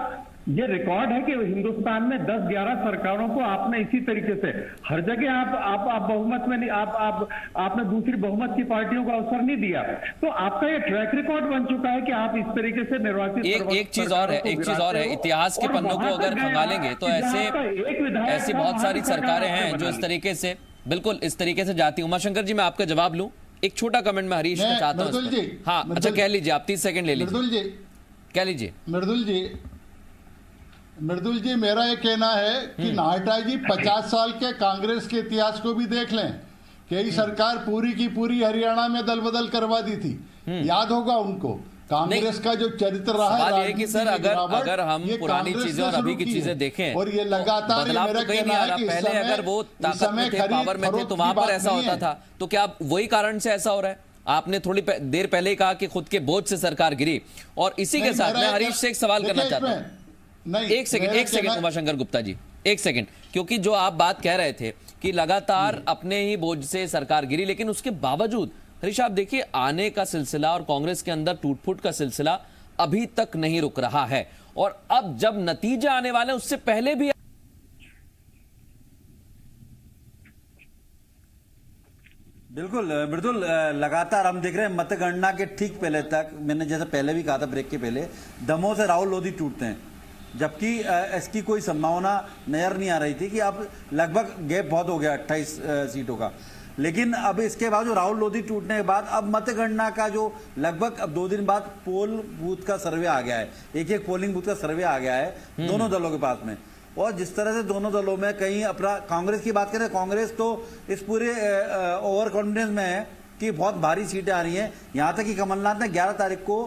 ये रिकॉर्ड है कि हिंदुस्तान में 10-11 सरकारों को आपने इसी तरीके से हर जगह आप बहुमत में नहीं, आपने दूसरी बहुमत की पार्टियों को अवसर नहीं दिया। तो आपका ये ट्रैक रिकॉर्ड बन चुका है कि आप इस तरीके से निर्वाचित
एक चीज और है, इतिहास के पन्नों को अगर खंगालेंगे तो ऐसी बहुत सारी सरकारें हैं जो इस तरीके से, बिल्कुल इस तरीके से जाती। उमाशंकर जी मैं आपका जवाब लूं, एक छोटा कमेंट में हरीश का चाहता हूं। हाँ अच्छा कह लीजिए, आप 30 सेकंड ले लीजिए, कह लीजिए।
मृदुल जी मेरा ये कहना है कि नाटा जी 50 साल के कांग्रेस के इतिहास को भी देख लें। कई सरकार पूरी की पूरी हरियाणा में दल बदल करवा दी थी, याद होगा उनको। कांग्रेस का जो चरित्र रहा है,
सवाल ये कि सर अगर हम पुरानी चीजें और अभी की चीजें देखें
और ये लगातार
बदलाव तो कहीं नहीं आ रहा। पहले अगर वो ताकत में थे, पावर में थे, तो वहां पर ऐसा होता था, तो क्या वही कारण से ऐसा हो रहा है? आपने थोड़ी देर पहले ही कहा कि खुद के बोझ से सरकार गिरी, और इसी के साथ मैं हरीश से एक सवाल करना चाहता हूं। एक सेकंड उमाशंकर गुप्ता जी, एक सेकंड, क्योंकि जो आप बात कह रहे थे कि लगातार अपने ही बोझ से सरकार गिरी, लेकिन उसके बावजूद हरीश आप देखिए आने का सिलसिला और कांग्रेस के अंदर टूट-फूट का सिलसिला अभी तक नहीं रुक रहा है, और अब जब नतीजे आने वाले उससे पहले भी
बिल्कुल लगातार हम देख रहे हैं मतगणना के ठीक पहले तक, मैंने जैसे पहले भी कहा था ब्रेक के पहले, दमोह से राहुल लोधी टूटते हैं, जबकि इसकी कोई संभावना नजर नहीं आ रही थी कि अब लगभग गैप बहुत हो गया 28 सीटों का। लेकिन अब इसके बाद जो राहुल लोधी टूटने के बाद अब मतगणना का जो लगभग अब 2 दिन बाद पोल बूथ का सर्वे आ गया है, एक पोलिंग बूथ का सर्वे आ गया है दोनों दलों के पास में। और जिस तरह से दोनों दलों में कहीं अपना, कांग्रेस की बात करें, कांग्रेस तो इस पूरे ओवर कॉन्फिडेंस में है कि बहुत भारी सीटें आ रही हैं। यहाँ तक कि कमलनाथ ने 11 तारीख को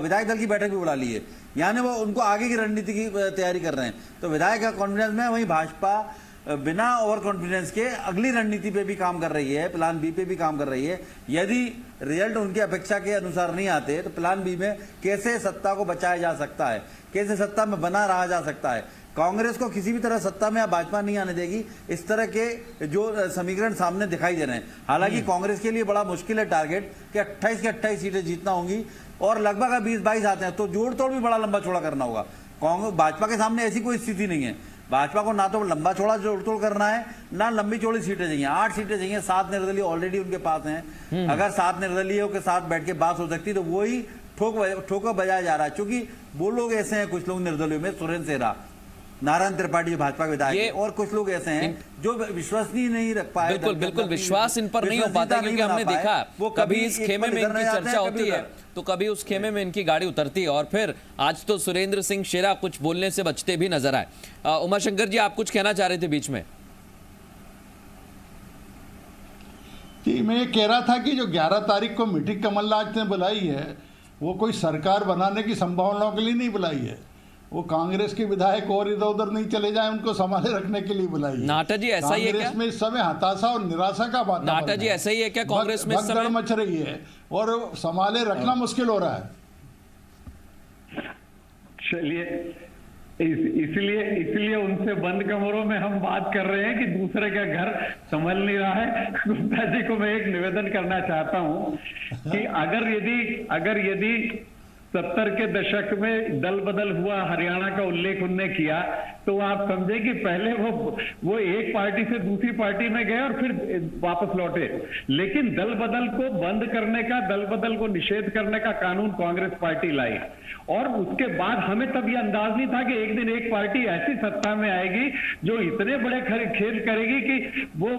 विधायक दल की बैठक भी बुला ली है, यानी वो उनको आगे की रणनीति की तैयारी कर रहे हैं। तो विधायक का कॉन्फिडेंस में, वहीं भाजपा बिना ओवर कॉन्फिडेंस के अगली रणनीति पे भी काम कर रही है, प्लान बी पे भी काम कर रही है। यदि रिजल्ट उनकी अपेक्षा के अनुसार नहीं आते तो प्लान बी में कैसे सत्ता को बचाया जा सकता है, कैसे सत्ता में बना रहा जा सकता है। कांग्रेस को किसी भी तरह सत्ता में या भाजपा नहीं आने देगी। इस तरह के जो समीकरण सामने दिखाई दे रहे हैं, हालांकि कांग्रेस के लिए बड़ा मुश्किल है टारगेट कि 28 की 28 सीटें जीतना होंगी और लगभग 20-22 आते हैं तो जोड़ तोड़ भी बड़ा लंबा चौड़ा करना होगा। कांग्रेस भाजपा के सामने ऐसी कोई स्थिति नहीं है। भाजपा को ना तो लंबा चौड़ा जोड़ तोड़ करना है, ना लंबी चौड़ी सीटें चाहिए। 8 सीटें चाहिए, 7 निर्दलीय ऑलरेडी उनके पास हैं। अगर 7 निर्दलीयों के साथ बैठ के बात हो सकती तो वही ठोकर बजाया जा रहा है। क्योंकि वो लोग ऐसे हैं, कुछ लोग निर्दलीय में सुरेंद्र सेहरा, नारायण त्रिपाठी जो भाजपा के विधायक हैं, और कुछ लोग ऐसे हैं जो विश्वसनीय नहीं रख पाए।
बिल्कुल बिल्कुल विश्वास इन पर नहीं हो पाता, क्योंकि हमने देखा वो कभी इस खेमे में इनकी चर्चा होती है तो कभी उस खेमे में इनकी गाड़ी उतरती है, और फिर आज तो सुरेंद्र सिंह शेरा कुछ बोलने से बचते भी नजर आए। उमाशंकर जी, आप कुछ कहना चाह रहे थे बीच में।
जी, मैं ये कह रहा था कि जो 11 तारीख को मीटिंग कमलनाथ ने बुलाई है वो कोई सरकार बनाने की संभावनाओं के लिए नहीं बुलाई है। वो कांग्रेस के विधायक और इधर उधर नहीं चले जाएं, उनको संभाले रखने के लिए बुलाई है।
नाटा जी, ऐसा ही है क्या?
कांग्रेस में इस समय हताशा और निराशा का वातावरण।
नाटा जी, ऐसा ही है क्या कांग्रेस में इस समय?
मच रही है और संभाले रखना मुश्किल हो रहा है।
चलिए, इसलिए उनसे बंद कमरों में हम बात कर रहे हैं कि दूसरे का घर संभल नहीं रहा है। गुप्ता जी को मैं एक निवेदन करना चाहता हूं कि अगर यदि 70 के दशक में दल बदल हुआ हरियाणा का उल्लेख उनने किया तो आप समझे कि पहले वो एक पार्टी से दूसरी पार्टी में गए और फिर वापस लौटे। लेकिन दल बदल को बंद करने का, दल बदल को निषेध करने का कानून कांग्रेस पार्टी लाई, और उसके बाद हमें तब यह अंदाज नहीं था कि एक दिन एक पार्टी ऐसी सत्ता में आएगी जो इतने बड़े खेल करेगी कि वो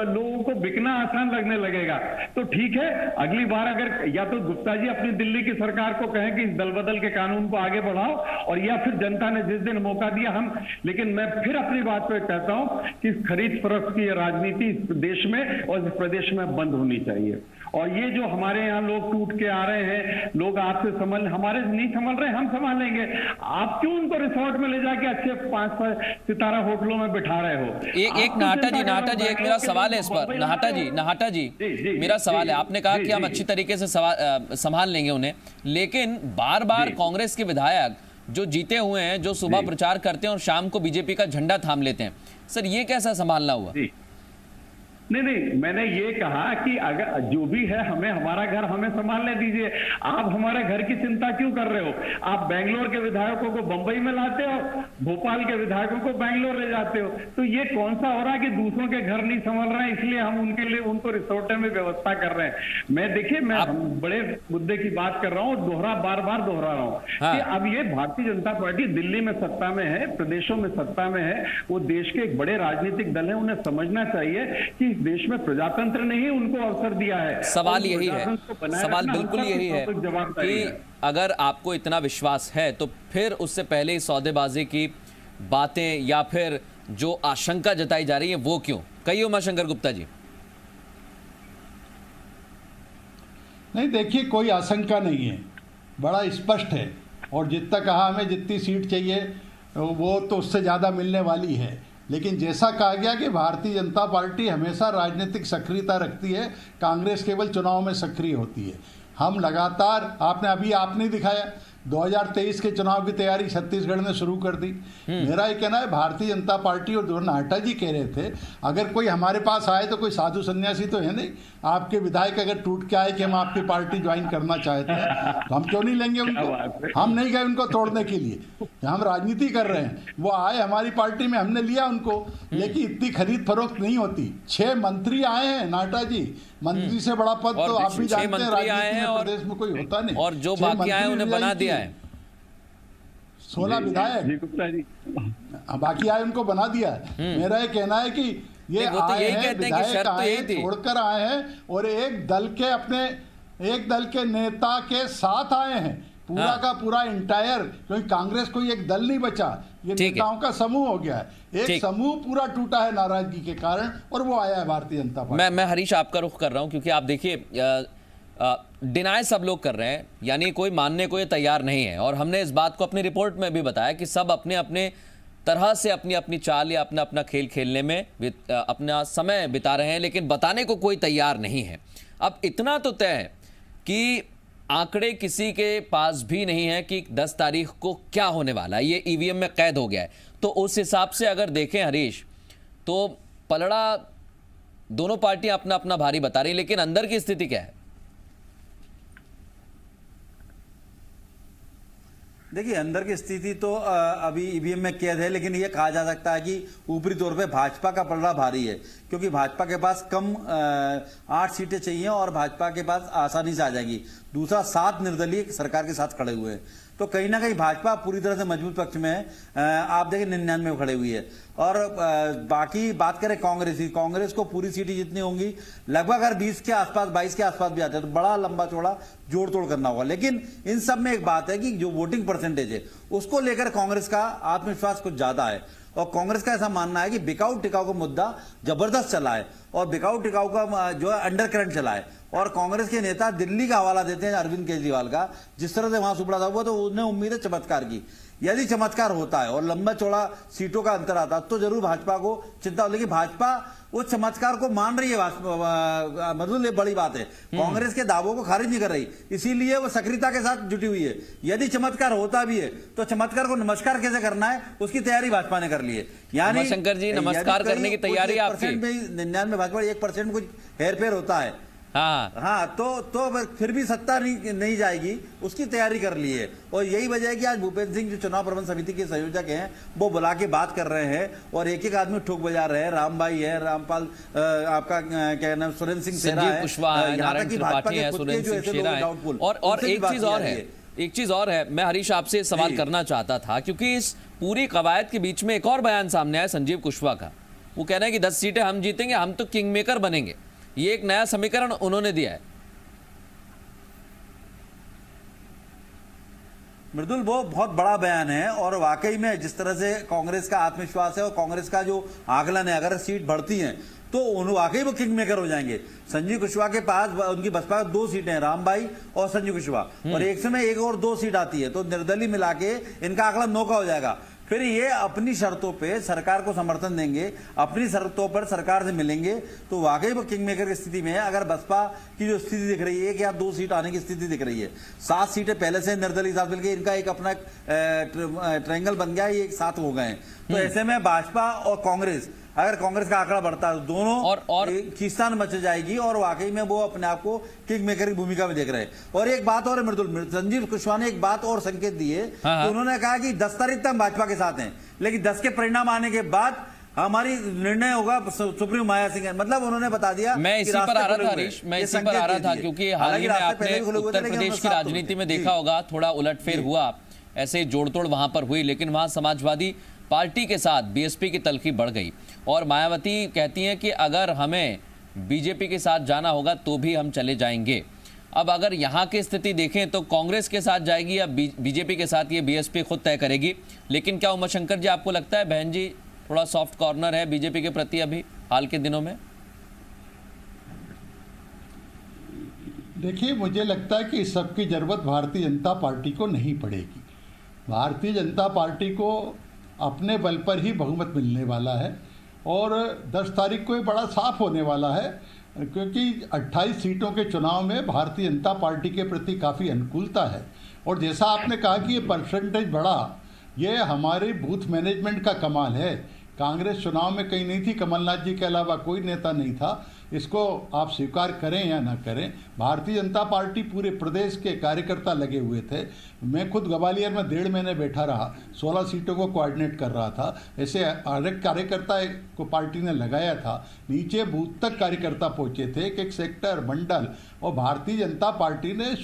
लोगों को बिकना आसान लगने लगेगा। तो ठीक है, अगली बार अगर या तो गुप्ता जी अपनी दिल्ली की सरकार को कहें कि इस दल बदल के कानून को आगे बढ़ाओ, और या फिर जनता ने जिस दिन मौका दिया हम। लेकिन मैं फिर अपनी बात पे कहता हूं कि खरीद फरोख्त की राजनीति इस देश में और इस प्रदेश में बंद होनी चाहिए। और ये जो हमारे यहाँ लोग टूट के आ रहे हैं, लोग आपसे हमारे नहीं संभल रहे, हम संभालेंगे। आप क्यों उनको रिसोर्ट में ले जाके अच्छे 5 सितारा होटलों में बिठा रहे हो?
एक नाटा जी, एक मेरा सवाल है इस पर। नाटा जी, मेरा सवाल है, आपने कहा कि हम अच्छी तरीके से संभाल लेंगे उन्हें, लेकिन बार बार कांग्रेस के विधायक जो जीते हुए हैं, जो सुबह प्रचार करते हैं और शाम को बीजेपी का झंडा थाम लेते हैं, सर ये कैसा संभालना हुआ?
नहीं, मैंने ये कहा कि अगर जो भी है हमें हमारा घर हमें संभालने दीजिए। आप हमारे घर की चिंता क्यों कर रहे हो? आप बेंगलोर के विधायकों को बंबई में लाते हो, भोपाल के विधायकों को बेंगलोर ले जाते हो। तो ये कौन सा हो रहा है कि दूसरों के घर नहीं संभल रहे हैं इसलिए हम उनके लिए उनको रिसोर्ट में व्यवस्था कर रहे हैं। मैं बड़े मुद्दे की बात कर रहा हूँ, बार बार दोहरा रहा हूँ कि अब ये भारतीय जनता पार्टी दिल्ली में सत्ता में है, प्रदेशों में सत्ता में है, वो देश के एक बड़े राजनीतिक दल है। उन्हें समझना चाहिए कि देश में प्रजातंत्र ने ही उनको अवसर दिया है।
सवाल यही है, सवाल बिल्कुल यही है कि अगर आपको इतना विश्वास है तो फिर उससे पहले ही सौदेबाजी की बातें या फिर जो आशंका जताई जा रही है वो क्यों? कहिए उमाशंकर गुप्ता जी।
नहीं, देखिए, कोई आशंका नहीं है, बड़ा स्पष्ट है। और जितना कहा हमें जितनी सीट चाहिए वो तो उससे ज़्यादा मिलने वाली है। लेकिन जैसा कहा गया कि भारतीय जनता पार्टी हमेशा राजनीतिक सक्रियता रखती है, कांग्रेस केवल चुनाव में सक्रिय होती है। हम लगातार, आपने दिखाया 2023 के चुनाव की तैयारी छत्तीसगढ़ ने शुरू कर दी। मेरा ये कहना है भारतीय जनता पार्टी, और जो नाटा जी कह रहे थे, अगर कोई हमारे पास आए तो कोई साधु सन्यासी तो है नहीं। आपके विधायक अगर टूट के आए कि हम आपकी पार्टी ज्वाइन करना चाहते हैं तो हम क्यों नहीं लेंगे उनको? हम नहीं गए उनको तोड़ने के लिए, हम राजनीति कर रहे हैं। वो आए हमारी पार्टी में, हमने लिया उनको, लेकिन इतनी खरीद फरोख्त नहीं होती। 6 मंत्री आए हैं नाटा जी, मंत्री से बड़ा पद तो आप भी जानते हैं राजनीति में प्रदेश में कोई होता नहीं।
और जो बाकी आए उन्हें बना दिया है
16 विधायक, बाकी आए उनको बना दिया है। मेरा ये कहना है कि ये आए हैं विधायक, आए छोड़कर आए हैं और एक दल के नेता के साथ आए हैं। पूरा का पूरा इंटायर, क्योंकि कांग्रेस कोई एक दल नहीं बचा, ये नेताओं का समूह हो गया है। एक समूह पूरा टूटा है नाराजगी के कारण, और वो आया है भारतीय जनता पार्टी।
मैं हरीश आपका रुख कर रहा हूं, क्योंकि आप देखिए डिनाई सब लोग कर रहे हैं, यानी कोई मानने को ये तैयार नहीं है। और हमने इस बात को अपनी रिपोर्ट में भी बताया कि सब अपने अपने तरह से अपनी अपनी चाल या अपना अपना खेल खेलने में अपना समय बिता रहे हैं, लेकिन बताने को कोई तैयार नहीं है। अब इतना तो तय है कि आंकड़े किसी के पास भी नहीं है कि 10 तारीख को क्या होने वाला है, ये ईवीएम में कैद हो गया है। तो उस हिसाब से अगर देखें हरीश, तो पलड़ा दोनों पार्टियां अपना अपना भारी बता रही, लेकिन अंदर की स्थिति क्या है?
देखिए, अंदर की स्थिति तो अभी ईवीएम में कैद है, लेकिन ये कहा जा सकता है कि ऊपरी तौर पे भाजपा का पलड़ा भारी है, क्योंकि भाजपा के पास कम 8 सीटें चाहिए और भाजपा के पास आसानी से आ जाएगी। दूसरा, 7 निर्दलीय सरकार के साथ खड़े हुए हैं, तो कहीं ना कहीं भाजपा पूरी तरह से मजबूत पक्ष में है। आप देखें 99 में खड़े हुई है। और बाकी बात करें कांग्रेस की, कांग्रेस को पूरी सीटें जितनी होंगी लगभग अगर 20 के आसपास 22 के आसपास भी आते हैं तो बड़ा लंबा चौड़ा जोड़ तोड़ करना होगा। लेकिन इन सब में एक बात है कि जो वोटिंग परसेंटेज है उसको लेकर कांग्रेस का आत्मविश्वास कुछ ज्यादा है, और कांग्रेस का ऐसा मानना है कि बिकाऊ टिकाऊ का मुद्दा जबरदस्त चला है और बिकाऊ टिकाऊ का जो है अंडर करंट चला है। और कांग्रेस के नेता दिल्ली का हवाला देते हैं अरविंद केजरीवाल का, जिस तरह से वहां सुपड़ा था हुआ, तो उन्हें उम्मीद है चमत्कार की। यदि चमत्कार होता है और लंबा चौड़ा सीटों का अंतर आता तो जरूर भाजपा को चिंता हो, लेकिन भाजपा वो चमत्कार को मान रही है। मतलब ये बड़ी बात है, कांग्रेस के दावों को खारिज नहीं कर रही, इसीलिए वो सक्रियता के साथ जुटी हुई है। यदि चमत्कार होता भी है तो चमत्कार को नमस्कार कैसे करना है उसकी तैयारी भाजपा ने कर ली है। यानी
शंकर जी, नमस्कार करने की तैयारी आपकी
99 भाजपा 1% कुछ हेरफेर होता है। हाँ, तो फिर भी सत्ता नहीं जाएगी, उसकी तैयारी कर ली है। और यही वजह है कि आज भूपेंद्र सिंह जो चुनाव प्रबंध समिति के संयोजक हैं वो बुला के बात कर रहे हैं और एक एक आदमी ठोक बजा रहे हैं। राम भाई है, रामपाल, आपका क्या नाम, सुरेंद्र सिंह शेरा है,
नारायण त्रिपाठी है, सुरेंद्र सिंह शेरा है। और एक चीज और है, मैं हरीश आपसे सवाल करना चाहता था, क्योंकि इस पूरी कवायद के बीच में एक और बयान सामने आया संजीव कुशवाहा का। वो कह रहे हैं कि 10 सीटें हम जीतेंगे, हम तो किंग मेकर बनेंगे। ये एक नया समीकरण उन्होंने दिया है।
मृदुल, वो बहुत बड़ा बयान है और वाकई में जिस तरह से कांग्रेस का आत्मविश्वास है और कांग्रेस का जो आकलन है, अगर सीट बढ़ती हैं तो वाकई वो किंग मेकर हो जाएंगे। संजीव कुशवाहा के पास उनकी बसपा 2 सीटें हैं, रामबाई और संजीव कुशवाहा, और एक समय 1 और 2 सीट आती है तो निर्दलीय मिला के इनका आकलन 9 का हो जाएगा। फिर ये अपनी शर्तों पे सरकार को समर्थन देंगे, अपनी शर्तों पर सरकार से मिलेंगे, तो वाकई वो किंग मेकर की स्थिति में है। अगर बसपा की जो स्थिति दिख रही है, 1 या 2 सीट आने की स्थिति दिख रही है, 7 सीटें पहले से निर्दलीय साथ मिलकर इनका एक अपना ट्रायंगल बन गया, ये एक साथ हो गए हैं। तो ऐसे में भाजपा और कांग्रेस, अगर कांग्रेस का आंकड़ा बढ़ता है तो दोनों और खींचतान मच जाएगी और वाकई में वो अपने आप को किंग मेकर की भूमिका में देख रहे हैं। और एक बात और है मृदुल, संजीव कुशवाहा ने एक बात और संकेत दिए, तो उन्होंने कहा कि 10 तारीख तक भाजपा के साथ हैं, लेकिन 10 के परिणाम आने के बाद हमारी निर्णय होगा सुप्रीम माया सिंह। मतलब उन्होंने बता दिया।
मैं इसी पर आ रहा था हरीश, मैं इसी पर आ रहा था, क्योंकि हाल ही में आपने उत्तर प्रदेश की राजनीति में देखा होगा, थोड़ा उलटफेर हुआ, ऐसे जोड़तोड़ वहां पर हुई, लेकिन वहां समाजवादी पार्टी के साथ बीएसपी की तलखी बढ़ गई और मायावती कहती हैं कि अगर हमें बीजेपी के साथ जाना होगा तो भी हम चले जाएंगे। अब अगर यहाँ की स्थिति देखें तो कांग्रेस के साथ जाएगी या बीजेपी के साथ, ये बीएसपी खुद तय करेगी। लेकिन क्या उमाशंकर जी, आपको लगता है बहन जी थोड़ा सॉफ्ट कॉर्नर है बीजेपी के प्रति अभी हाल के दिनों में?
देखिए, मुझे लगता है कि इस सब की जरूरत भारतीय जनता पार्टी को नहीं पड़ेगी। भारतीय जनता पार्टी को अपने बल पर ही बहुमत मिलने वाला है और 10 तारीख को ये बड़ा साफ होने वाला है, क्योंकि 28 सीटों के चुनाव में भारतीय जनता पार्टी के प्रति काफ़ी अनुकूलता है। और जैसा आपने कहा कि ये परसेंटेज बढ़ा, ये हमारे बूथ मैनेजमेंट का कमाल है। कांग्रेस चुनाव में कहीं नहीं थी, कमलनाथ जी के अलावा कोई नेता नहीं था। इसको आप स्वीकार करें या ना करें, भारतीय जनता पार्टी पूरे प्रदेश के कार्यकर्ता लगे हुए थे। मैं खुद ग्वालियर में 1.5 महीने बैठा रहा, 16 सीटों को कोऑर्डिनेट कर रहा था। ऐसे हर एक कार्यकर्ता को पार्टी ने लगाया था, नीचे बूथ तक कार्यकर्ता पहुंचे थे, एक सेक्टर, मंडल। और भारतीय जनता पार्टी ने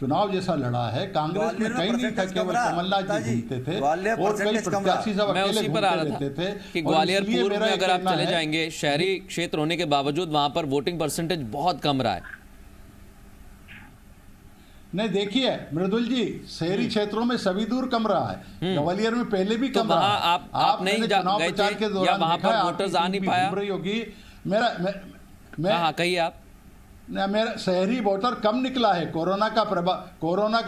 चुनाव जैसा लड़ा है। कांग्रेस में कहीं नहीं था, केवल कमलनाथ जी घूमते थे और कई प्रत्याशी सब अकेले घूमते रहते थे।
कि ग्वालियर पूर्व में अगर आप चले जाएंगे, शहरी क्षेत्र होने के बावजूद वहां पर वोटिंग परसेंटेज बहुत कम रहा है।
नहीं, देखिए मृदुल जी, शहरी क्षेत्रों में सभी दूर कम रहा है, ग्वालियर में पहले भी कम रहा है।
आप नहीं चुनाव प्रचार के दौरान वहां पर वोटर्स आ नहीं पाया
होगी।
हाँ, कहिए आप।
मेरा शहरी वोटर कम निकला है। कोरोना का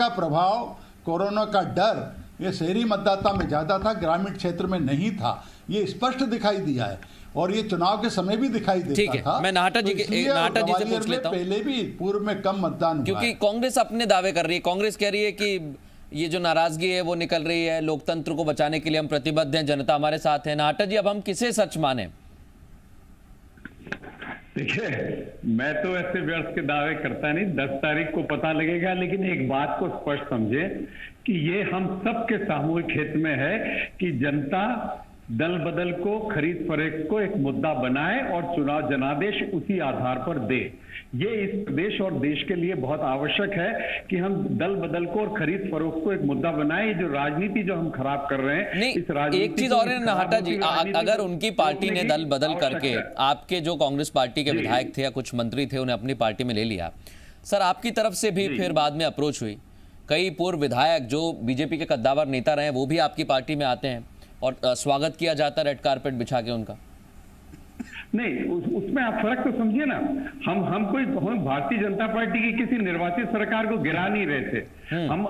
प्रभाव, कोरोना का डर ये शहरी मतदाता में ज़्यादा था, ग्रामीण क्षेत्र में नहीं था। ये स्पष्ट दिखाई दिया है और ये चुनाव के समय भी दिखाई देता था।
मैं नाहटा जी से पूछ लेता हूं।
पहले भी पूर्व में कम मतदान हुआ
क्योंकि कांग्रेस अपने दावे कर रही है, कांग्रेस कह रही है कि ये जो नाराजगी है वो निकल रही है, लोकतंत्र को बचाने के लिए हम प्रतिबद्ध हैं, जनता हमारे साथ है। नाहटा जी, अब हम किसे सच माने?
देखिए, मैं तो ऐसे व्यर्थ के दावे करता नहीं, 10 तारीख को पता लगेगा। लेकिन एक बात को स्पष्ट समझे कि ये हम सबके सामूहिक हित में है कि जनता दल बदल को, खरीद फरोख्त को एक मुद्दा बनाए और चुनाव जनादेश उसी आधार पर दे। ये इस प्रदेश और देश के लिए बहुत आवश्यक है कि हम दल बदल को और खरीद फरोख्त को एक मुद्दा बनाए। ये जो राजनीति जो हम खराब कर रहे हैं, इस राजनीति
एक चीज और है नाहटा जी, अगर उनकी पार्टी ने दल बदल करके आपके जो कांग्रेस पार्टी के विधायक थे या कुछ मंत्री थे उन्हें अपनी पार्टी में ले लिया, सर आपकी तरफ से भी फिर बाद में अप्रोच हुई, कई पूर्व विधायक जो बीजेपी के कद्दावर नेता रहे वो भी आपकी पार्टी में आते हैं और स्वागत किया जाता रेड कारपेट बिछा के उनका?
नहीं, उसमें आप फर्क तो समझिए ना। हम भारतीय जनता पार्टी की किसी निर्वाचित सरकार को गिरा नहीं रहे थे। हम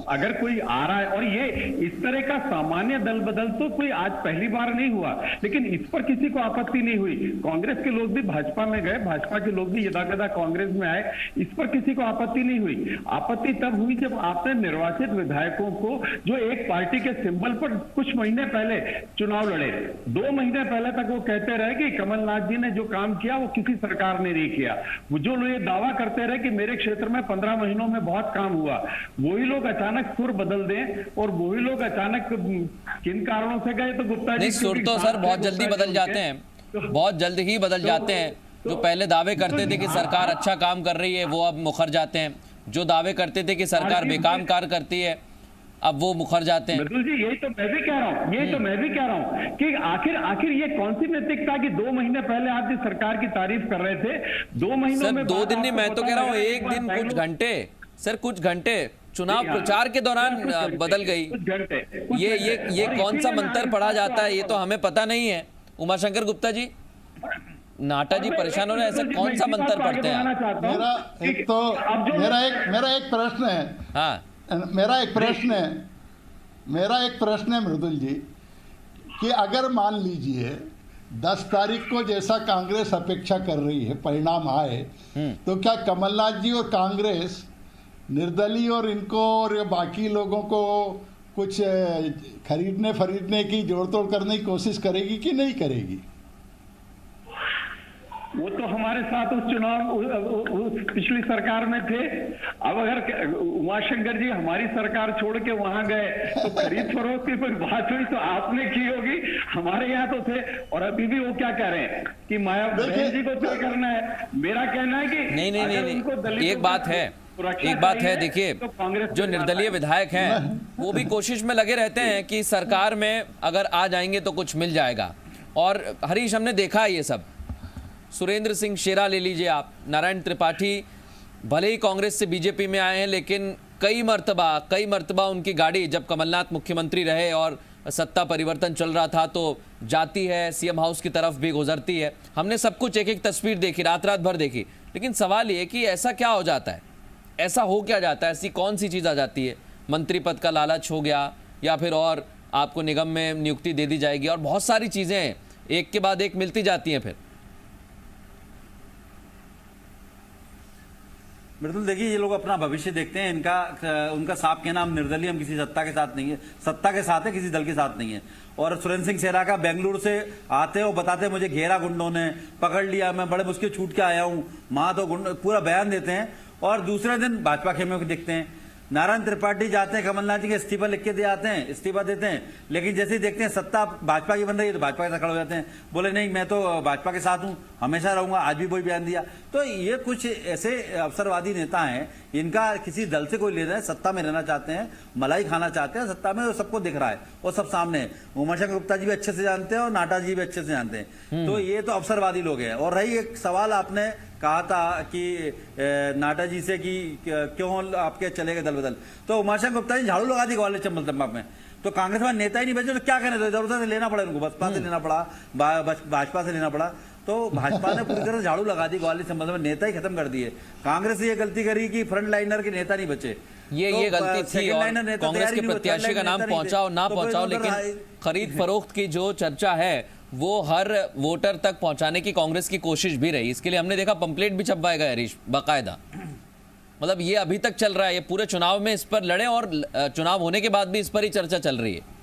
अगर कोई आ रहा है, और ये इस तरह का सामान्य दल बदल तो कोई आज पहली बार नहीं हुआ, लेकिन इस पर किसी को आपत्ति नहीं हुई। कांग्रेस के लोग भी भाजपा में गए, भाजपा के लोग भी यदाकदा कांग्रेस में आए, इस पर किसी को आपत्ति नहीं हुई। आपत्ति तब हुई जब आपने निर्वाचित विधायकों को, जो एक पार्टी के सिंबल पर कुछ महीने पहले चुनाव लड़े, 2 महीने पहले तक वो कहते रहे कि कमलनाथ जी ने जो काम किया वो किसी सरकार ने नहीं किया। वो जो लोग ये दावा करते रहे कि मेरे क्षेत्र में 15 महीनों में बहुत काम हुआ, वही लोग अचानक सुर बदल दें और वही लोग अचानक किन कारणों से गए, तो गुप्ता जी
सुर तो सर बहुत जल्दी बदल जाते हैं, बहुत जल्द ही बदल जाते हैं। जो पहले दावे करते थे कि सरकार अच्छा काम कर रही है वो अब मुखर जाते हैं, जो दावे करते थे कि सरकार बेकाम कार्य करती है अब वो मुखर जाते हैं।
मृदुल जी, यही तो मैं भी कह रहा हूँ, कि आखिर ये कौन सी नैतिकता कि 2 महीने पहले आप जिस सरकार की तारीफ कर रहे थे, 2 महीनों में
2 दिन नहीं, मैं तो कह रहा हूँ 1 दिन कुछ घंटे, सर कुछ घंटे चुनाव प्रचार के दौरान बदल गई। ये कौन सा मंत्र पढ़ा जाता है ये तो हमें पता नहीं है। उमाशंकर गुप्ता जी, नाटा जी परेशान हो रहे हैं, ऐसा कौन सा मंत्र पढ़ते हैं?
मेरा एक प्रश्न है।
हाँ,
मेरा एक प्रश्न है मृदुल जी, कि अगर मान लीजिए 10 तारीख को जैसा कांग्रेस अपेक्षा कर रही है परिणाम आए, तो क्या कमलनाथ जी और कांग्रेस निर्दलीय और इनको और बाकी लोगों को कुछ खरीदने की जोड़तोड़ करने की कोशिश करेगी कि नहीं करेगी?
वो तो हमारे साथ उस पिछली सरकार में थे। अब अगर उमाशंकर जी हमारी सरकार छोड़ के वहां गए तो खरीद फरोख्त की कोई बात हुई तो आपने की होगी, हमारे यहाँ तो थे। और अभी भी वो क्या कह रहे हैं कि माया बहन जी को तय करना है। मेरा कहना है कि
नहीं, एक बात है देखिए, जो निर्दलीय विधायक हैं वो भी कोशिश में लगे रहते हैं कि सरकार में अगर आ जाएंगे तो कुछ मिल जाएगा। और हरीश, हमने देखा है ये सब। सुरेंद्र सिंह शेरा ले लीजिए आप, नारायण त्रिपाठी भले ही कांग्रेस से बीजेपी में आए हैं, लेकिन कई मर्तबा उनकी गाड़ी जब कमलनाथ मुख्यमंत्री रहे और सत्ता परिवर्तन चल रहा था तो जाती है, सीएम हाउस की तरफ भी गुजरती है। हमने सब कुछ एक तस्वीर देखी, रात भर देखी। लेकिन सवाल ये कि ऐसा क्या हो जाता है, ऐसा हो क्या जाता है, ऐसी कौन सी चीज़ आ जाती है? मंत्री पद का लालच हो गया, या फिर और आपको निगम में नियुक्ति दे दी जाएगी, और बहुत सारी चीज़ें एक के बाद एक मिलती जाती हैं। फिर
बिल्कुल, देखिए ये लोग अपना भविष्य देखते हैं। उनका साफ कहना, हम निर्दलीय, हम किसी सत्ता के साथ नहीं है, सत्ता के साथ है, किसी दल के साथ नहीं है। और सुरेंद्र सिंह शेरा का बेंगलुरु से आते और बताते मुझे घेरा गुंडों ने पकड़ लिया, मैं बड़े मुश्किल छूट के आया हूं, वहां तो पूरा बयान देते हैं। और दूसरे दिन भाजपा खेमे को देखते हैं। नारायण त्रिपाठी जाते हैं, कमलनाथ जी के इस्तीफा लिख के दे आते हैं, इस्तीफा देते हैं, लेकिन जैसे ही देखते हैं सत्ता भाजपा की बन रही है तो भाजपा के साथ खड़े हो जाते हैं, बोले नहीं मैं तो भाजपा के साथ हूं, हमेशा रहूंगा, आज भी वही बयान दिया। तो ये कुछ ऐसे अवसरवादी नेता हैं, इनका किसी दल से कोई लेना है, सत्ता में रहना चाहते हैं, मलाई खाना चाहते हैं, सत्ता में सबको दिख रहा है, वो सब सामने है। उमाशंकर गुप्ता जी भी अच्छे से जानते हैं और नाटा जी भी अच्छे से जानते हैं। तो ये तो अवसरवादी लोग हैं। और रही एक सवाल आपने कहा था कि नाटा जी से कि क्यों आपके चले गए दल बदल, तो उमाशंकर गुप्ता जी झाड़ू लगा दी ग्वालियर चंबल संभाग में, तो कांग्रेस में नेता ही नहीं बचे, तो क्या कहने, तो जरूरत से लेना पड़ा उनको, बसपा से लेना पड़ा, भाजपा से लेना पड़ा। तो भाजपा ने पूरी तरह झाड़ू लगा दी ग्वालियर चंबल में, नेता ही खत्म कर दिए। कांग्रेस ने यह गलती करी कि फ्रंट लाइनर के नेता नहीं बचे।
ये गलती थी और कांग्रेस के प्रत्याशी का नाम पहुंचाओ ना पहुंचाओ, लेकिन खरीद फरोख्त की जो चर्चा है वो हर वोटर तक पहुंचाने की कांग्रेस की कोशिश भी रही। इसके लिए हमने देखा पंपलेट भी छपवाए गए हरीश बाकायदा। मतलब ये अभी तक चल रहा है, ये पूरे चुनाव में इस पर लड़े और चुनाव होने के बाद भी इस पर ही चर्चा चल रही है।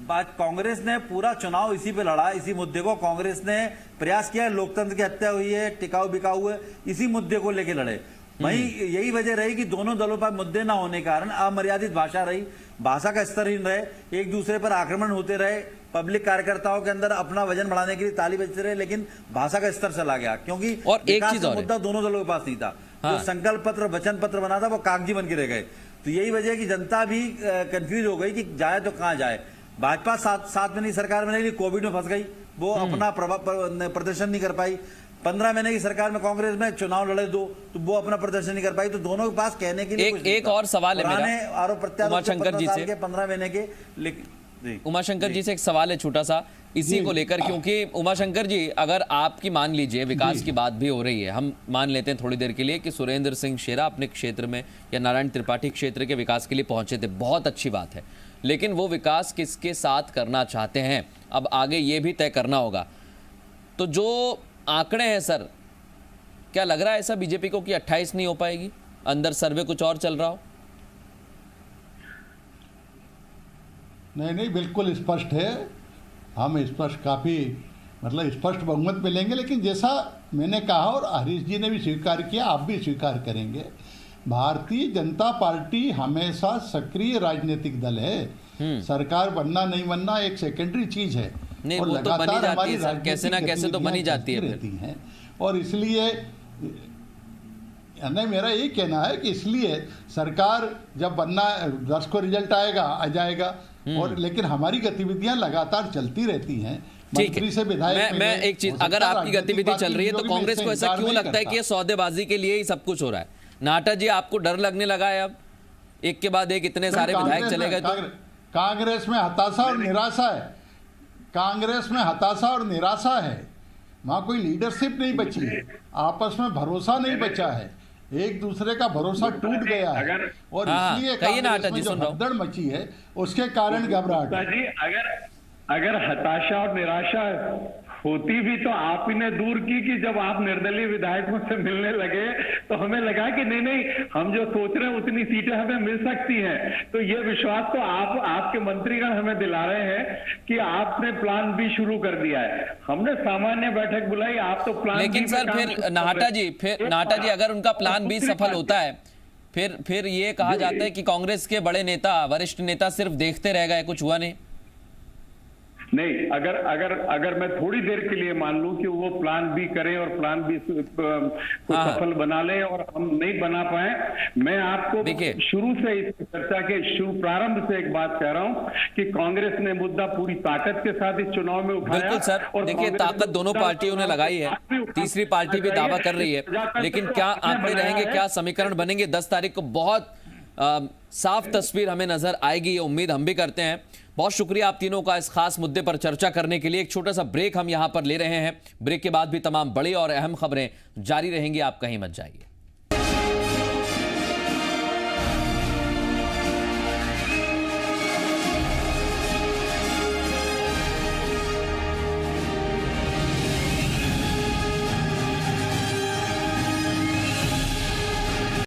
बात कांग्रेस ने पूरा चुनाव इसी पे लड़ा, इसी मुद्दे को कांग्रेस ने प्रयास किया। लोकतंत्र की हत्या हुई है, टिकाऊ बिकाऊ है, इसी मुद्दे को लेके लड़े। वहीं यही वजह रही कि दोनों दलों पर मुद्दे ना होने के कारण अमर्यादित भाषा रही, भाषा का स्तरहीन रहे, एक दूसरे पर आक्रमण होते रहे, पब्लिक कार्यकर्ताओं के अंदर अपना वजन बढ़ाने के लिए ताली बजते रहे, लेकिन भाषा का स्तर चला गया क्योंकि
और एक चीज और
मुद्दा दोनों दलों के पास नहीं था। जो संकल्प पत्र वचन पत्र बना था वो कागजी बन के रह गए। तो यही वजह कि जनता भी कंफ्यूज हो गई कि जाए तो कहां जाए। भाजपा सात महीने की सरकार में नहीं, कोविड में फंस गई, वो अपना प्रदर्शन नहीं कर पाई। 15 महीने की सरकार में कांग्रेस में चुनाव लड़े दो तो वो अपना प्रदर्शन नहीं कर पाई। तो दोनों के पास कहने के लिए
एक और सवाल है मेरा
आरोप प्रत्यारोप
उमाशंकर जी से,
15 महीने के। लेकिन
उमाशंकर जी से एक सवाल है छोटा सा इसी को लेकर, क्योंकि उमाशंकर जी अगर आपकी मान लीजिए विकास की बात भी हो रही है, हम मान लेते हैं थोड़ी देर के लिए कि सुरेंद्र सिंह शेरा अपने क्षेत्र में या नारायण त्रिपाठी क्षेत्र के विकास के लिए पहुंचे थे, बहुत अच्छी बात है, लेकिन वो विकास किसके साथ करना चाहते हैं अब आगे ये भी तय करना होगा। तो जो आंकड़े हैं सर, क्या लग रहा है ऐसा बीजेपी को कि 28 नहीं हो पाएगी? अंदर सर्वे कुछ और चल रहा हो?
नहीं, बिल्कुल स्पष्ट है। हम स्पष्ट काफ़ी मतलब स्पष्ट बहुमत मिलेंगे, लेकिन जैसा मैंने कहा और हरीश जी ने भी स्वीकार किया, आप भी स्वीकार करेंगे, भारतीय जनता पार्टी हमेशा सक्रिय राजनीतिक दल है। सरकार बनना नहीं बनना एक सेकेंडरी चीज है,
नहीं,
और
वो तो बनी
लगातार
जाती है सर,
हमारी
कैसे ना कैसे तो बनी जाती है
रहती हैं। और इसलिए नहीं, मेरा यही कहना है कि इसलिए सरकार जब बनना 10 को रिजल्ट आएगा आ जाएगा, और लेकिन हमारी गतिविधियां लगातार चलती रहती हैं। मंत्री से विधायक
मैं एक चीज, अगर आपकी गतिविधि चल रही है तो कांग्रेस को ऐसा क्यों लगता है कि ये सौदेबाजी के लिए ही सब कुछ हो रहा है? नाटा जी, आपको डर लगने लगा है अब एक के बाद एक इतने सारे विधायक चले गए तो?
कांग्रेस में हताशा और निराशा है, कांग्रेस में हताशा और निराशा है। वहां कोई लीडरशिप नहीं बची है, आपस में भरोसा नहीं बचा है, एक दूसरे का भरोसा टूट गया है, और इसलिए कांग्रेस में जो भगदड़ मची है उसके कारण घबराहट है।
अगर हताशा और निराशा होती भी तो आप ही ने दूर की कि जब आप निर्दलीय विधायकों से मिलने लगे तो हमें लगा कि नहीं हम जो सोच रहे हैं उतनी सीटें हमें मिल सकती हैं। तो ये विश्वास तो आपके मंत्रीगण हमें दिला रहे हैं कि आपने प्लान बी शुरू कर दिया है। हमने सामान्य बैठक बुलाई, आप तो प्लान,
लेकिन सर फिर नाटा जी अगर उनका प्लान बी सफल होता है फिर ये कहा जाता है कि कांग्रेस के बड़े नेता, वरिष्ठ नेता सिर्फ देखते रह गए, कुछ हुआ नहीं।
नहीं, अगर मैं थोड़ी देर के लिए मान लूं कि वो प्लान बी करें और प्लान बी को सफल बना लें और हम नहीं बना पाए, मैं आपको शुरू से इस चर्चा के प्रारंभ से एक बात कह रहा हूं कि कांग्रेस ने मुद्दा पूरी ताकत के साथ इस चुनाव में उठाया।
बिल्कुल सर, और देखिए ताकत दोनों पार्टियों ने लगाई है, तीसरी पार्टी भी दावा कर रही है, लेकिन क्या आंकड़े रहेंगे, क्या समीकरण बनेंगे, 10 तारीख को बहुत साफ तस्वीर हमें नजर आएगी, ये उम्मीद हम भी करते हैं। बहुत शुक्रिया आप तीनों का इस खास मुद्दे पर चर्चा करने के लिए। एक छोटा सा ब्रेक हम यहां पर ले रहे हैं, ब्रेक के बाद भी तमाम बड़ी और अहम खबरें जारी रहेंगी, आप कहीं मत जाइए।